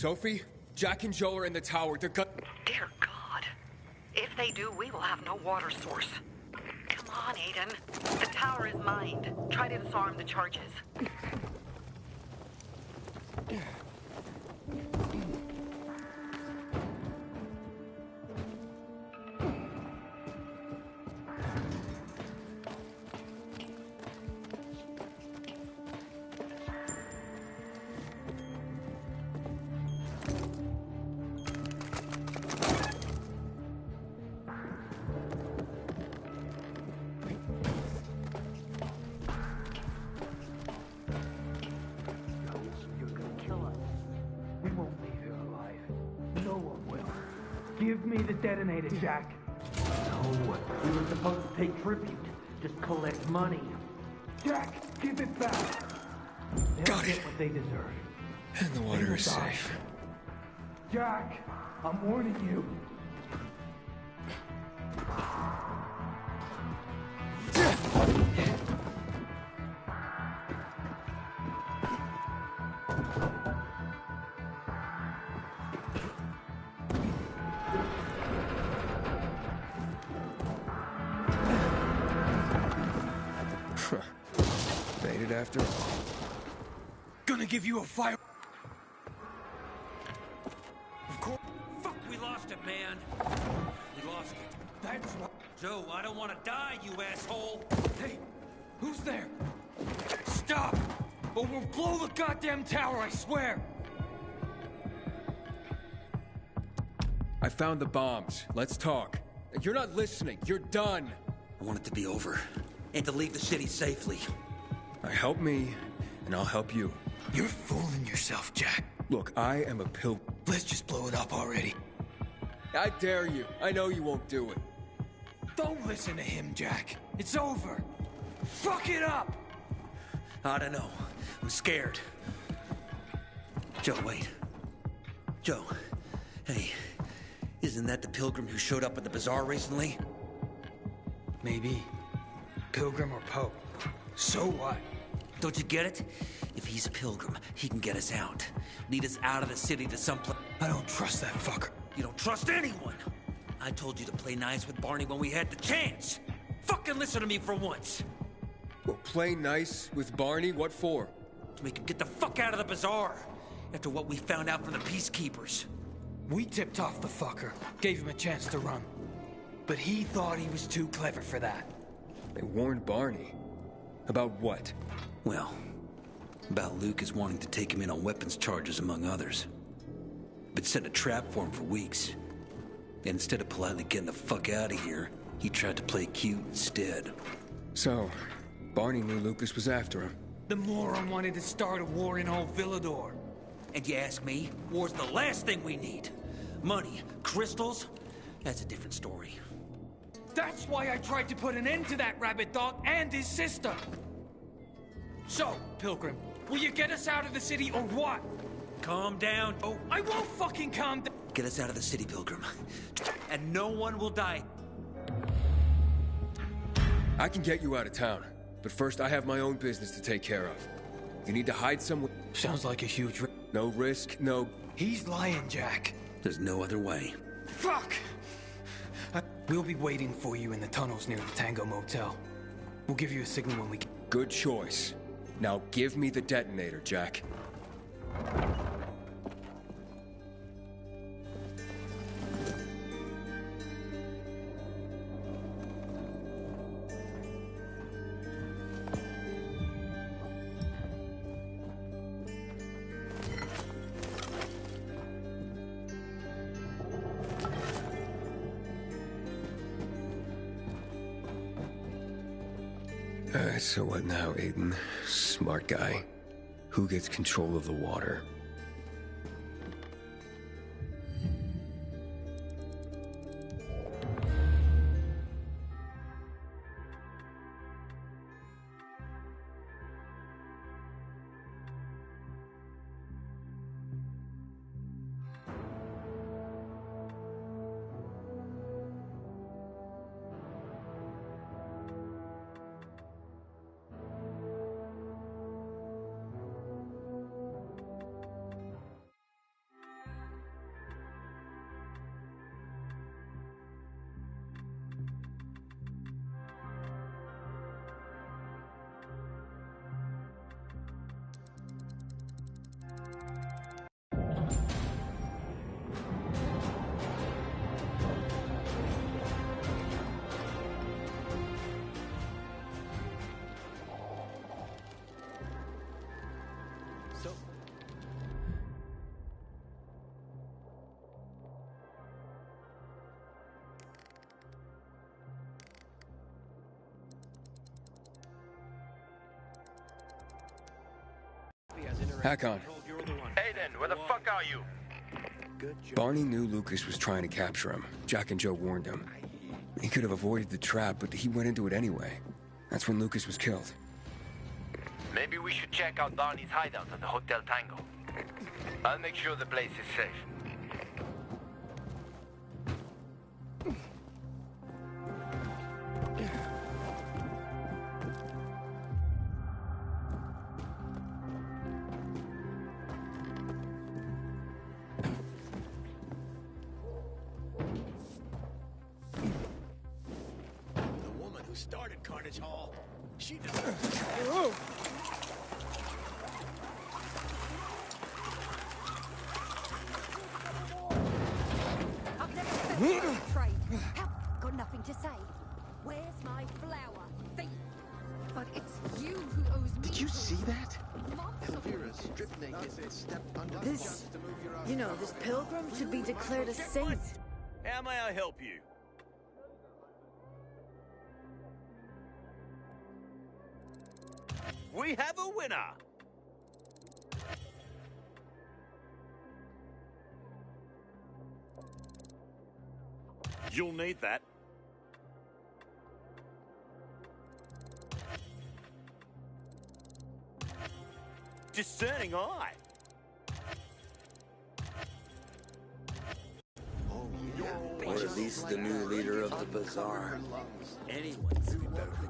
Sophie, Jack and Joe are in the tower. They're
Dear God. If they do, we will have no water source. Come on, Aiden. The tower is mined. Try to disarm the charges.
Give me the detonator, Jack.
No, we were supposed to take tribute. Just collect money.
Jack, give it back. They'll get what they deserve.
And the water is safe.
Jack, I'm warning you.
Made it after all.
Gonna give you a fire.
Of course. Fuck, we lost it, man. We lost it.
That's what.
Joe, I don't want to die, you asshole.
Hey, who's there? Stop! Or we'll blow the goddamn tower, I swear!
I found the bombs. Let's talk. You're not listening. You're done.
I want it to be over. And to leave the city safely.
Help me, and I'll help you.
You're fooling yourself, Jack.
Look, I am a pilgrim.
Let's just blow it up already.
I dare you. I know you won't do it.
Don't listen to him, Jack. It's over. Fuck it up!
I don't know. I'm scared. Joe, wait. Joe. Hey. Isn't that the pilgrim who showed up at the bazaar recently?
Maybe. Pilgrim or Pope. So what?
Don't you get it? If he's a pilgrim, he can get us out. Lead us out of the city to someplace.
I don't trust that fucker.
You don't trust anyone. I told you to play nice with Barney when we had the chance. Fucking listen to me for once.
Well, play nice with Barney? What for?
To make him get the fuck out of the bazaar. After what we found out from the peacekeepers.
We tipped off the fucker. Gave him a chance to run. But he thought he was too clever for that.
They warned Barney. About what?
Well, about Lucas wanting to take him in on weapons charges, among others. Been setting a trap for him for weeks. And instead of politely getting the fuck out of here, he tried to play cute instead.
So, Barney knew Lucas was after him.
The moron wanted to start a war in old Villador.
And you ask me, war's the last thing we need. Money, crystals, that's a different story.
That's why I tried to put an end to that rabbit dog and his sister. So, Pilgrim, will you get us out of the city or what?
Calm down.
Oh, I won't fucking calm down.
Get us out of the city, Pilgrim.
And no one will die.
I can get you out of town, but first I have my own business to take care of. You need to hide somewhere.
Sounds like a huge risk.
No risk, no...
He's lying, Jack.
There's no other way.
Fuck! We'll be waiting for you in the tunnels near the Tango Motel. We'll give you a signal when we can.
Good choice. Now give me the detonator, Jack. So what now, Aiden? Smart guy. Who gets control of the water? Hakon.
Aiden, where the fuck are you?
Barney knew Lucas was trying to capture him. Jack and Joe warned him. He could have avoided the trap, but he went into it anyway. That's when Lucas was killed.
Maybe we should check out Barney's hideout at the Hotel Tango. I'll make sure the place is safe.
Started Carnage Hall. She does.
I've never stepped in this trade. Got nothing to say. Where's my flower? Thief. But it's you who owes me.
Did you see that?
Elvira
stripped naked and stepped under
This, you know, this pilgrim should be declared a saint.
How may I help you? We have a winner! You'll need that. Discerning eye.
Or at least the new leader of the bazaar.
Anyone could be better than...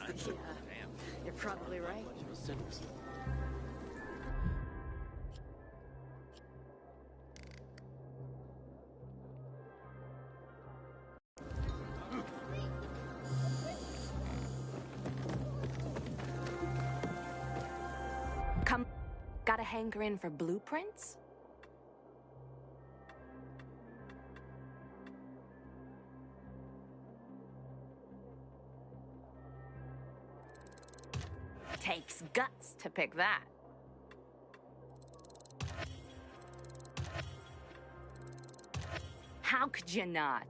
Yeah, you're probably right.
Come, got a hankering for blueprints? Takes guts to pick that. How could you not?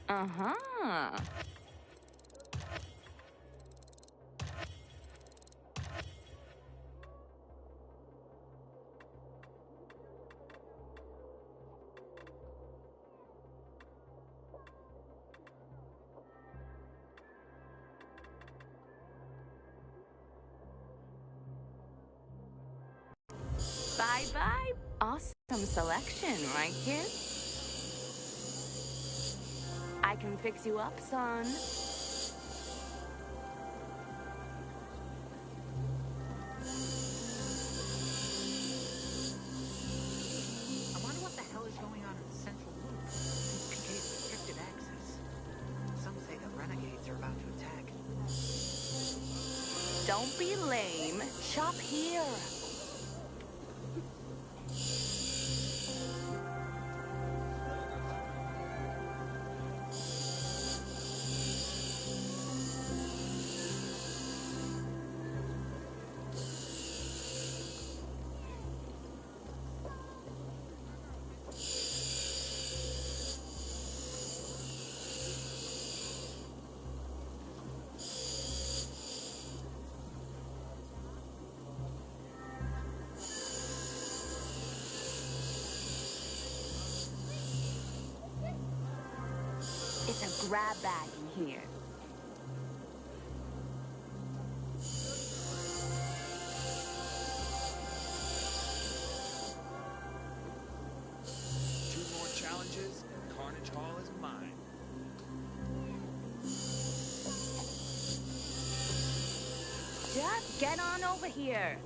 Uh-huh. Bye-bye. Awesome selection, right, kid? I can fix you up, son.
I wonder what the hell is going on in the central loop. PK's restricted access. Some say the renegades are about to attack.
Don't be lame. Shop here. It's a grab bag in here.
Two more challenges, and Carnage Hall is mine.
Just get on over here.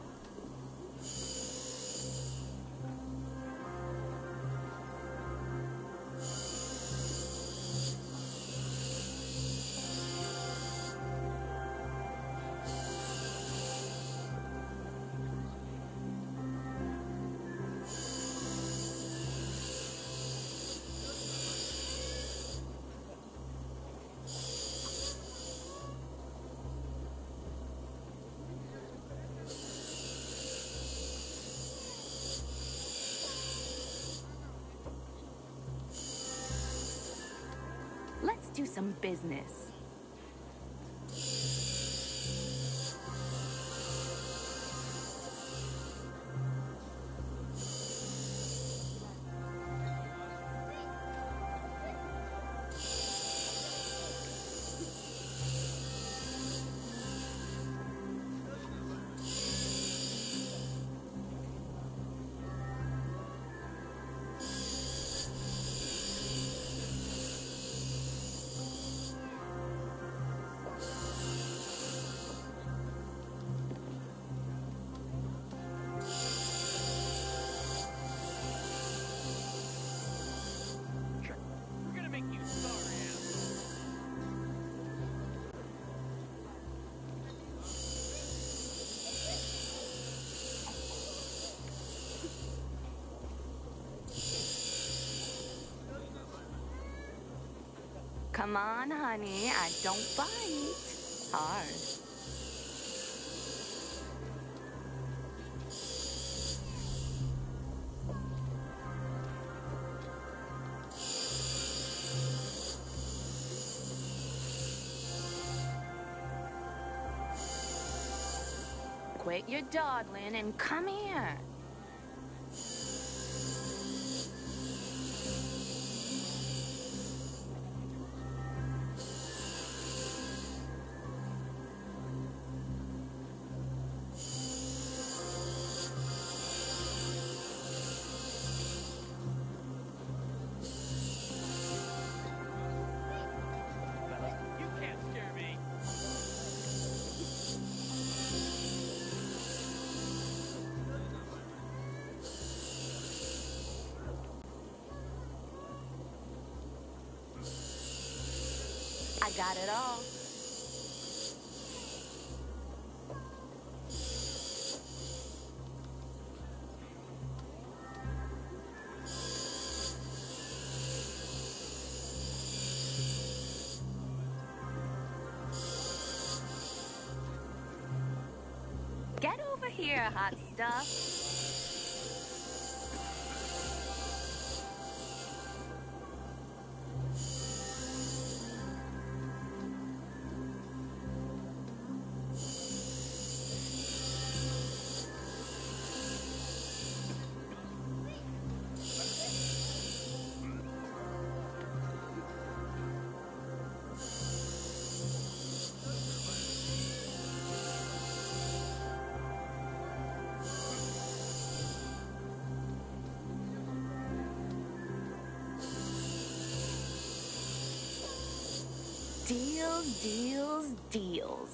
Let's do some business.
We're gonna make you sorry,
Come on, honey. I don't bite. Hard. Quit your dawdling and come here. got it all. Get over here, hot stuff. Deals, deals, deals.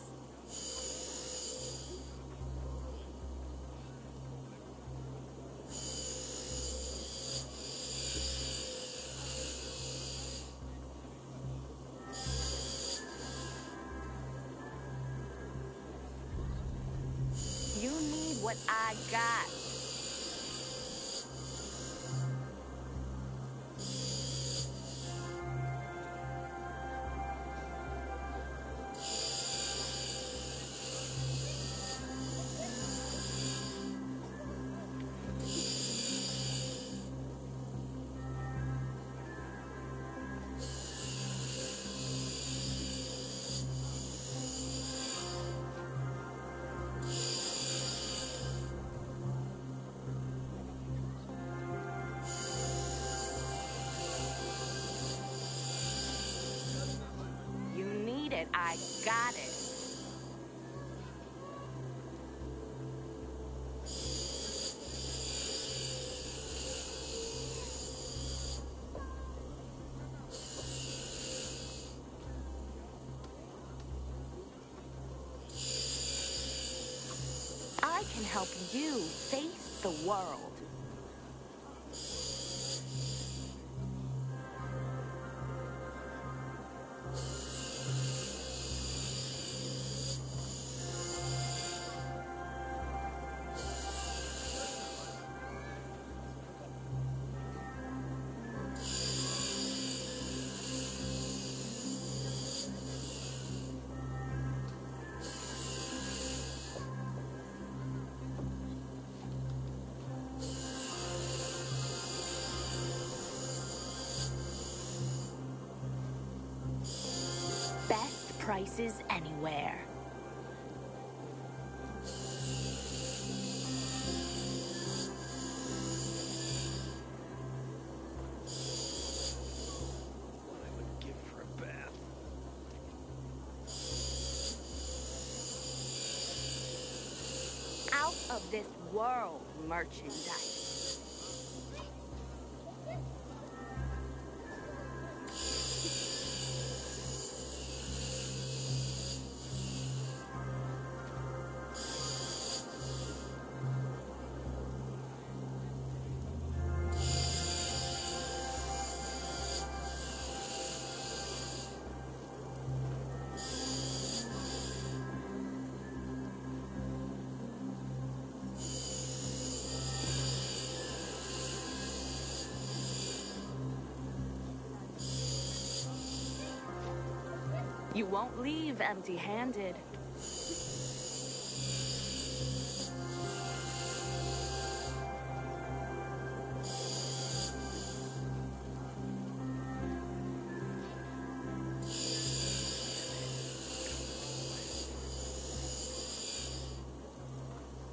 You need what I got. You need it, I got it. I can help you face the world. Best prices anywhere.
Give for a bath.
Out of this world merchandise. You won't leave empty-handed.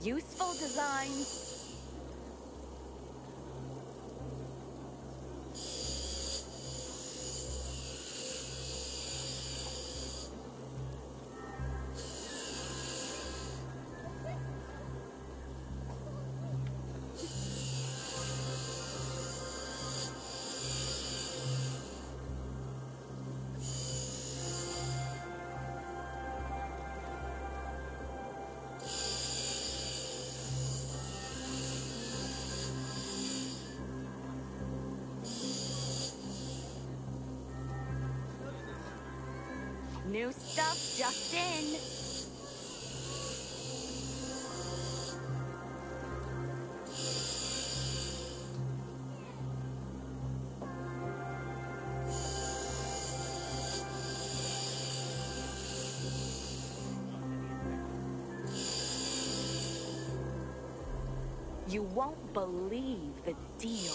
Useful designs. New stuff just in. You won't believe the deal.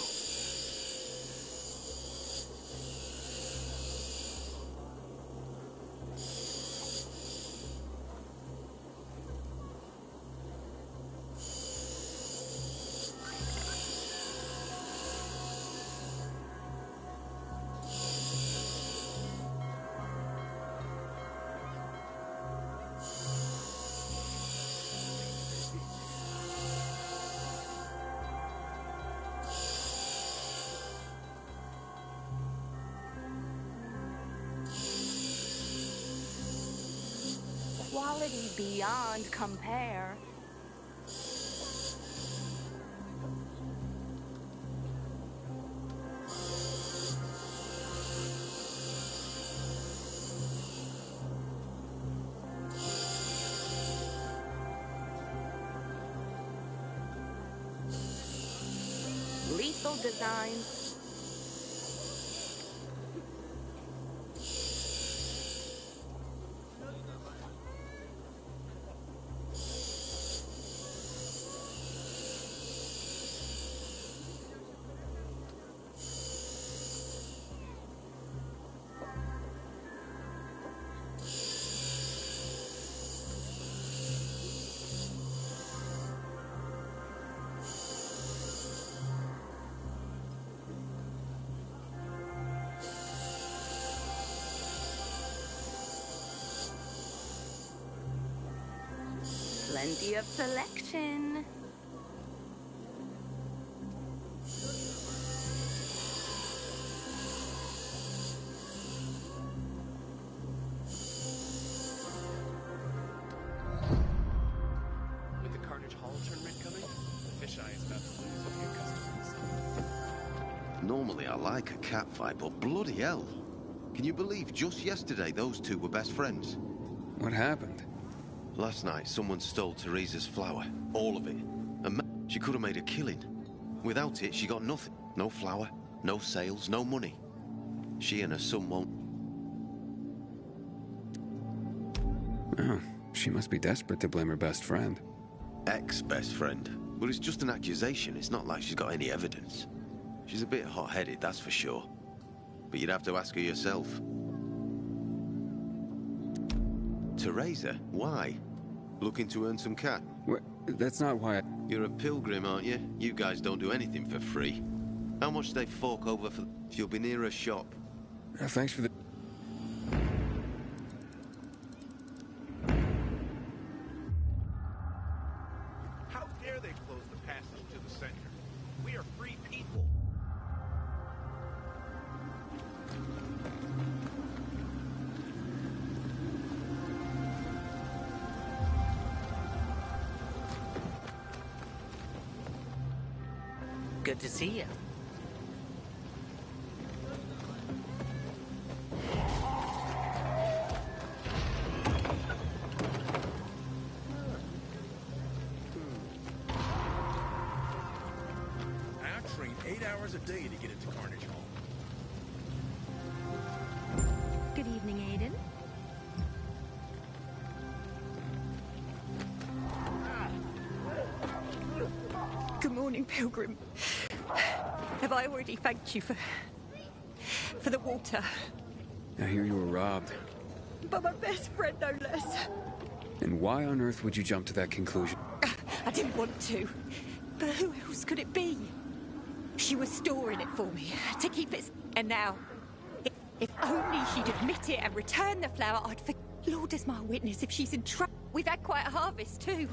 Quality beyond compare. Lethal designs. Plenty of selection.
With the Carnage Hall tournament coming, the fisheye is about to lose a few customers.
Normally I like a cat fight, but bloody hell. Can you believe just yesterday those two were best friends?
What happened?
Last night, someone stole Teresa's flour. All of it. And she could have made a killing. Without it, she got nothing. No flour, no sales, no money. She and her son won't...
Oh, she must be desperate to blame her best friend.
Ex-best friend. But it's just an accusation. It's not like she's got any evidence. She's a bit hot-headed, that's for sure. But you'd have to ask her yourself. Teresa? Why? Looking to earn some cash?
That's not why
You're a pilgrim, aren't you? You guys don't do anything for free. How much do they fork over for... You'll be near a shop.
Thanks for the...
How dare they close the passage to the center? We are free people.
Good to see you.
I train 8 hours a day to get into Carnage Hall.
Good evening, Aiden. Good morning, Pilgrim. Have I already thanked you for the water?
I hear you were robbed.
By my best friend, no less.
And why on earth would you jump to that conclusion?
I didn't want to. But who else could it be? She was storing it for me, to keep it... And now, if only she'd admit it and return the flower, I'd forget. Lord is my witness if she's in trouble. We've had quite a harvest, too.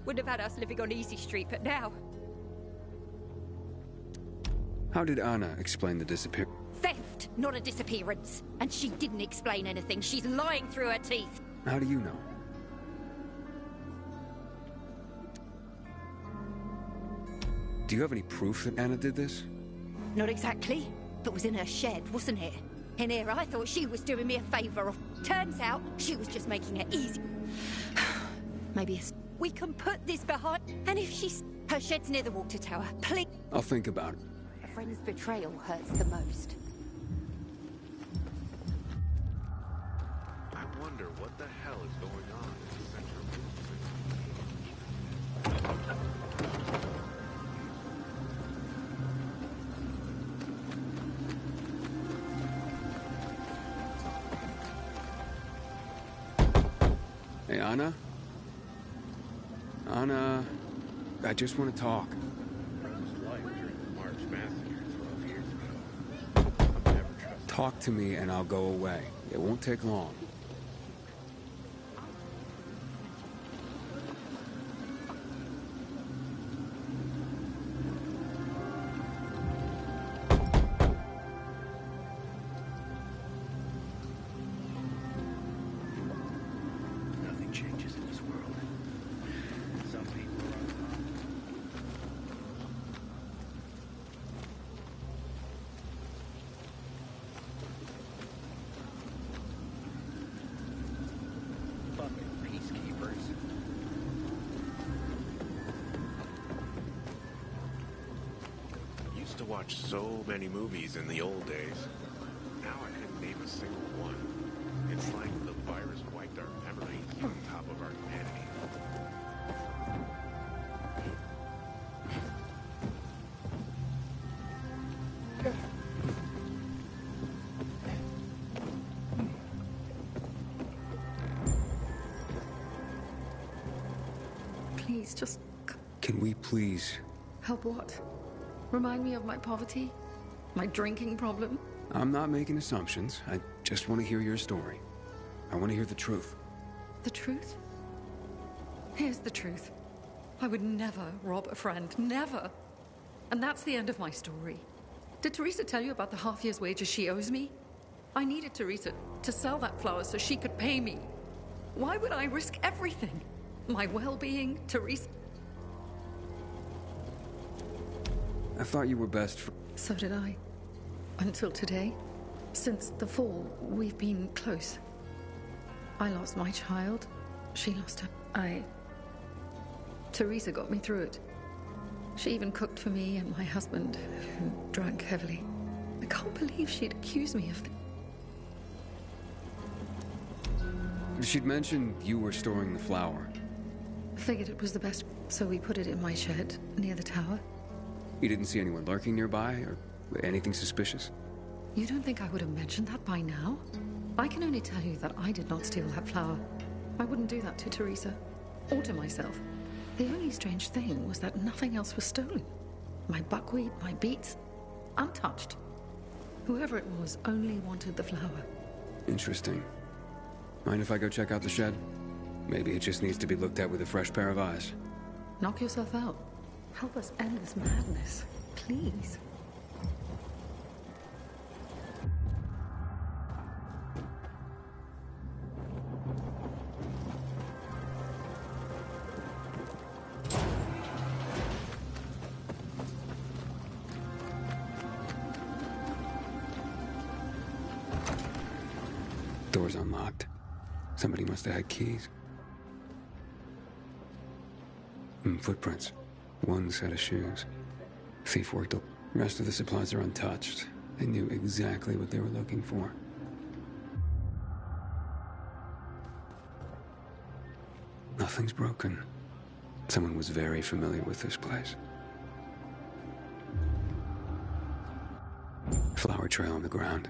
Wouldn't have had us living on Easy Street, but now...
How did Anna explain the disappearance?
Theft, not a disappearance. And she didn't explain anything. She's lying through her teeth.
How do you know? Do you have any proof that Anna did this?
Not exactly, but was in her shed, wasn't it? In here, I thought she was doing me a favor. Turns out, she was just making it easy. Maybe we can put this behind. And if she's... Her shed's near the water tower. Please.
I'll think about it.
A friend's betrayal hurts the most.
I wonder what the hell is going on in the central
Hey, Anna? Anna, I just want to talk. Talk to me and I'll go away. It won't take long.
Nothing changes in this world. Some people are on top. Fucking peacekeepers. Used to watch so many movies in the old days. Now I couldn't name a single one. It's like the virus wiped our memories on top of our humanity.
Please, just
Can we please?
help what? Remind me of my poverty? My drinking problem?
I'm not making assumptions. I just want to hear your story. I want to hear the truth.
The truth? Here's the truth. I would never rob a friend. Never. And that's the end of my story. Did Teresa tell you about the half year's wages she owes me? I needed Teresa to sell that flower so she could pay me. Why would I risk everything? My well-being, Teresa?
I thought you were best
So did I. Until today. Since the fall, we've been close. I lost my child. She lost her. Teresa got me through it. She even cooked for me and my husband, who drank heavily. I can't believe she'd accused me of...
She'd mentioned you were storing the flower.
Figured it was the best, so we put it in my shed near the tower.
You didn't see anyone lurking nearby or anything suspicious?
You don't think I would have mentioned that by now? I can only tell you that I did not steal that flower. I wouldn't do that to Teresa, or to myself. The only strange thing was that nothing else was stolen. My buckwheat, my beets, untouched. Whoever it was only wanted the flower.
Interesting. Mind if I go check out the shed? Maybe it just needs to be looked at with a fresh pair of eyes.
Knock yourself out. Help us end this madness, please.
Door's unlocked. Somebody must have had keys. Footprints. One set of shoes. Thief worked. Rest of the supplies are untouched. They knew exactly what they were looking for. Nothing's broken. Someone was very familiar with this place. Flower trail on the ground.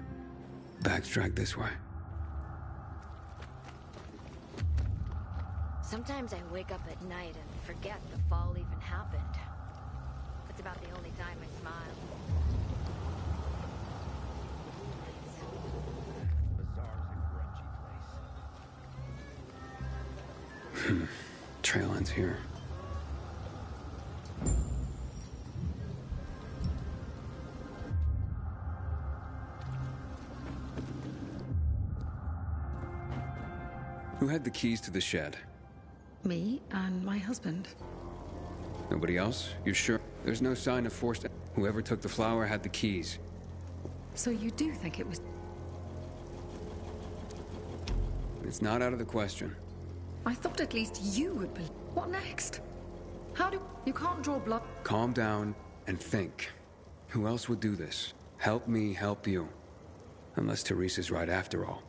Bags dragged this way.
Sometimes I wake up at night and forget the fall even happened. It's about the only time I smile.
Trail ends here. Who had the keys to the shed?
Me and my husband.
Nobody else? You're sure? There's no sign of forced... Whoever took the flower had the keys.
So you do think it was...
It's not out of the question.
I thought at least you would be. What next? How do... You can't draw blood...
Calm down and think. Who else would do this? Help me help you. Unless Teresa's right after all.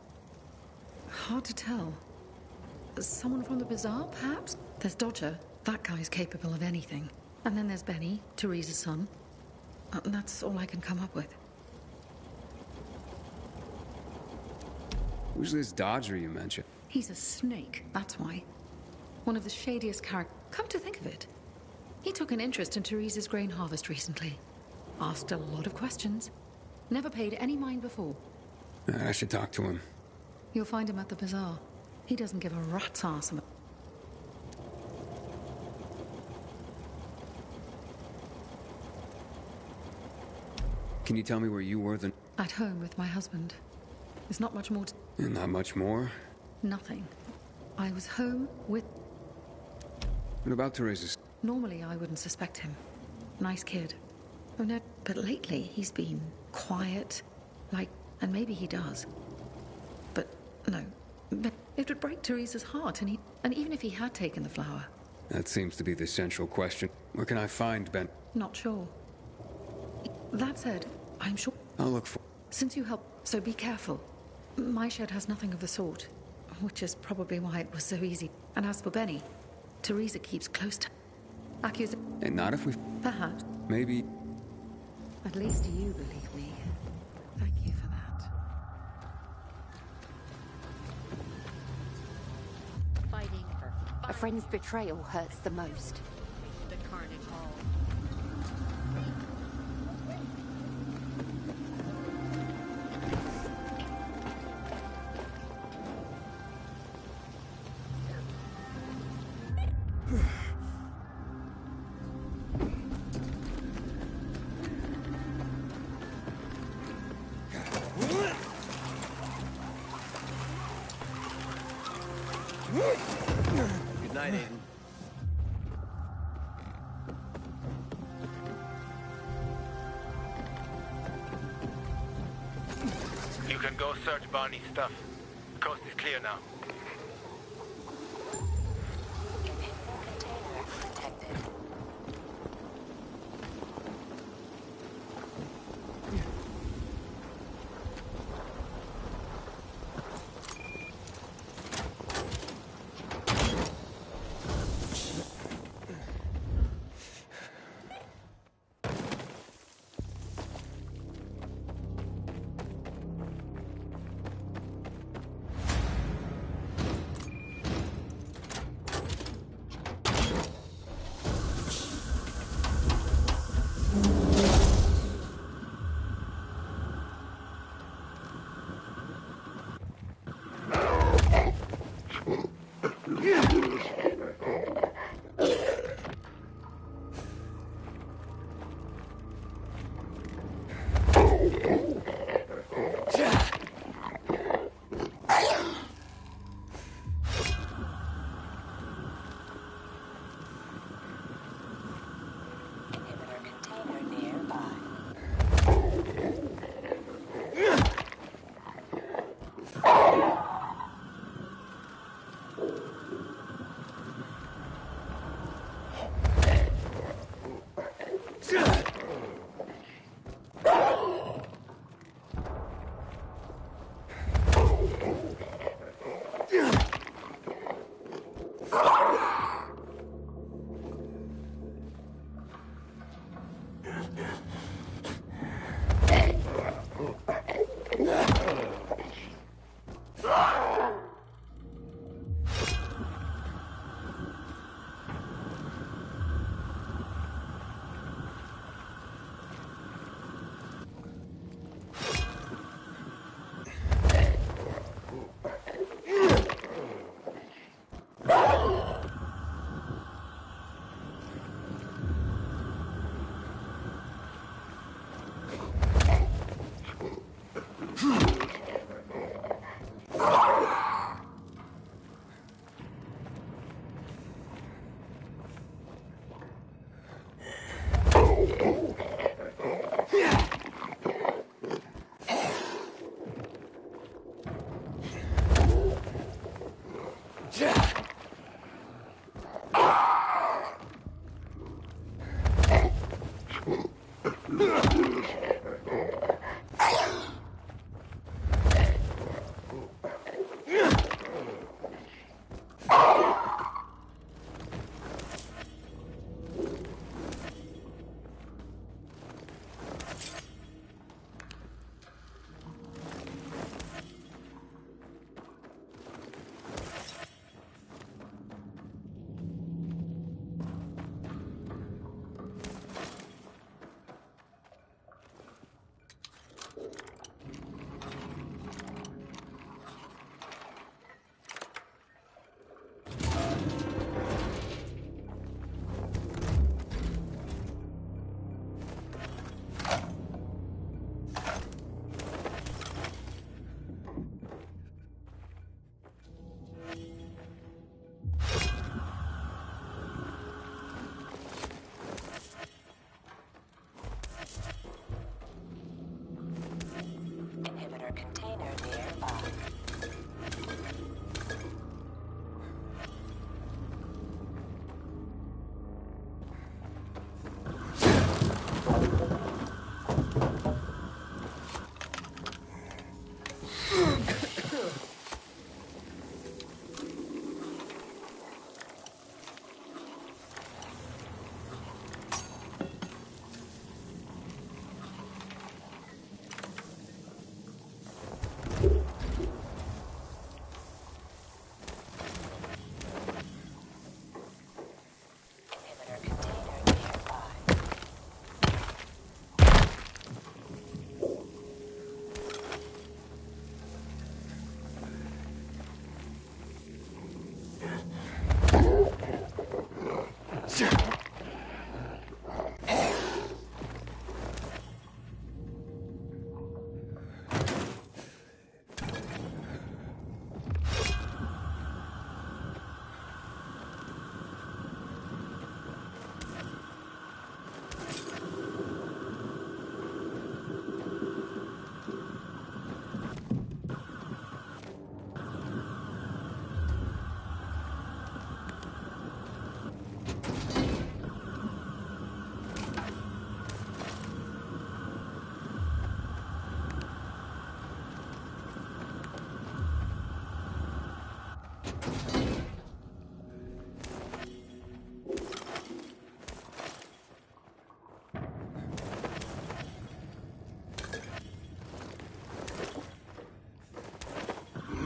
Hard to tell. Someone from the bazaar, perhaps? There's Dodger. That guy's capable of anything. And then there's Benny, Teresa's son. That's all I can come up with.
Who's this Dodger you mentioned?
He's a snake, that's why. One of the shadiest characters. Come to think of it. He took an interest in Teresa's grain harvest recently. Asked a lot of questions. Never paid any mind before.
I should talk to him.
You'll find him at the bazaar. He doesn't give a rat's ass about...
Can you tell me where you were then?
At home with my husband. There's not much more to...
Not much more?
Nothing. I was home with...
What about Teresa's?
Normally I wouldn't suspect him. Nice kid. Oh no, but lately he's been quiet. Like, and maybe he does. But, no. But it would break Teresa's heart, and even if he had taken the flower.
That seems to be the central question. Where can I find Ben?
Not sure. That said, I'm sure...
I'll look for...
Since you helped, so be careful. My shed has nothing of the sort, which is probably why it was so easy. And as for Benny, Teresa keeps close to...
And not if we...
Perhaps.
Maybe...
At least you believe me. Thank you for that.
Fighting for...
A friend's betrayal hurts the most.
The carnage hall.
Good night, Aiden.
You can go search Barney's stuff. Coast is clear now.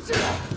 bitch!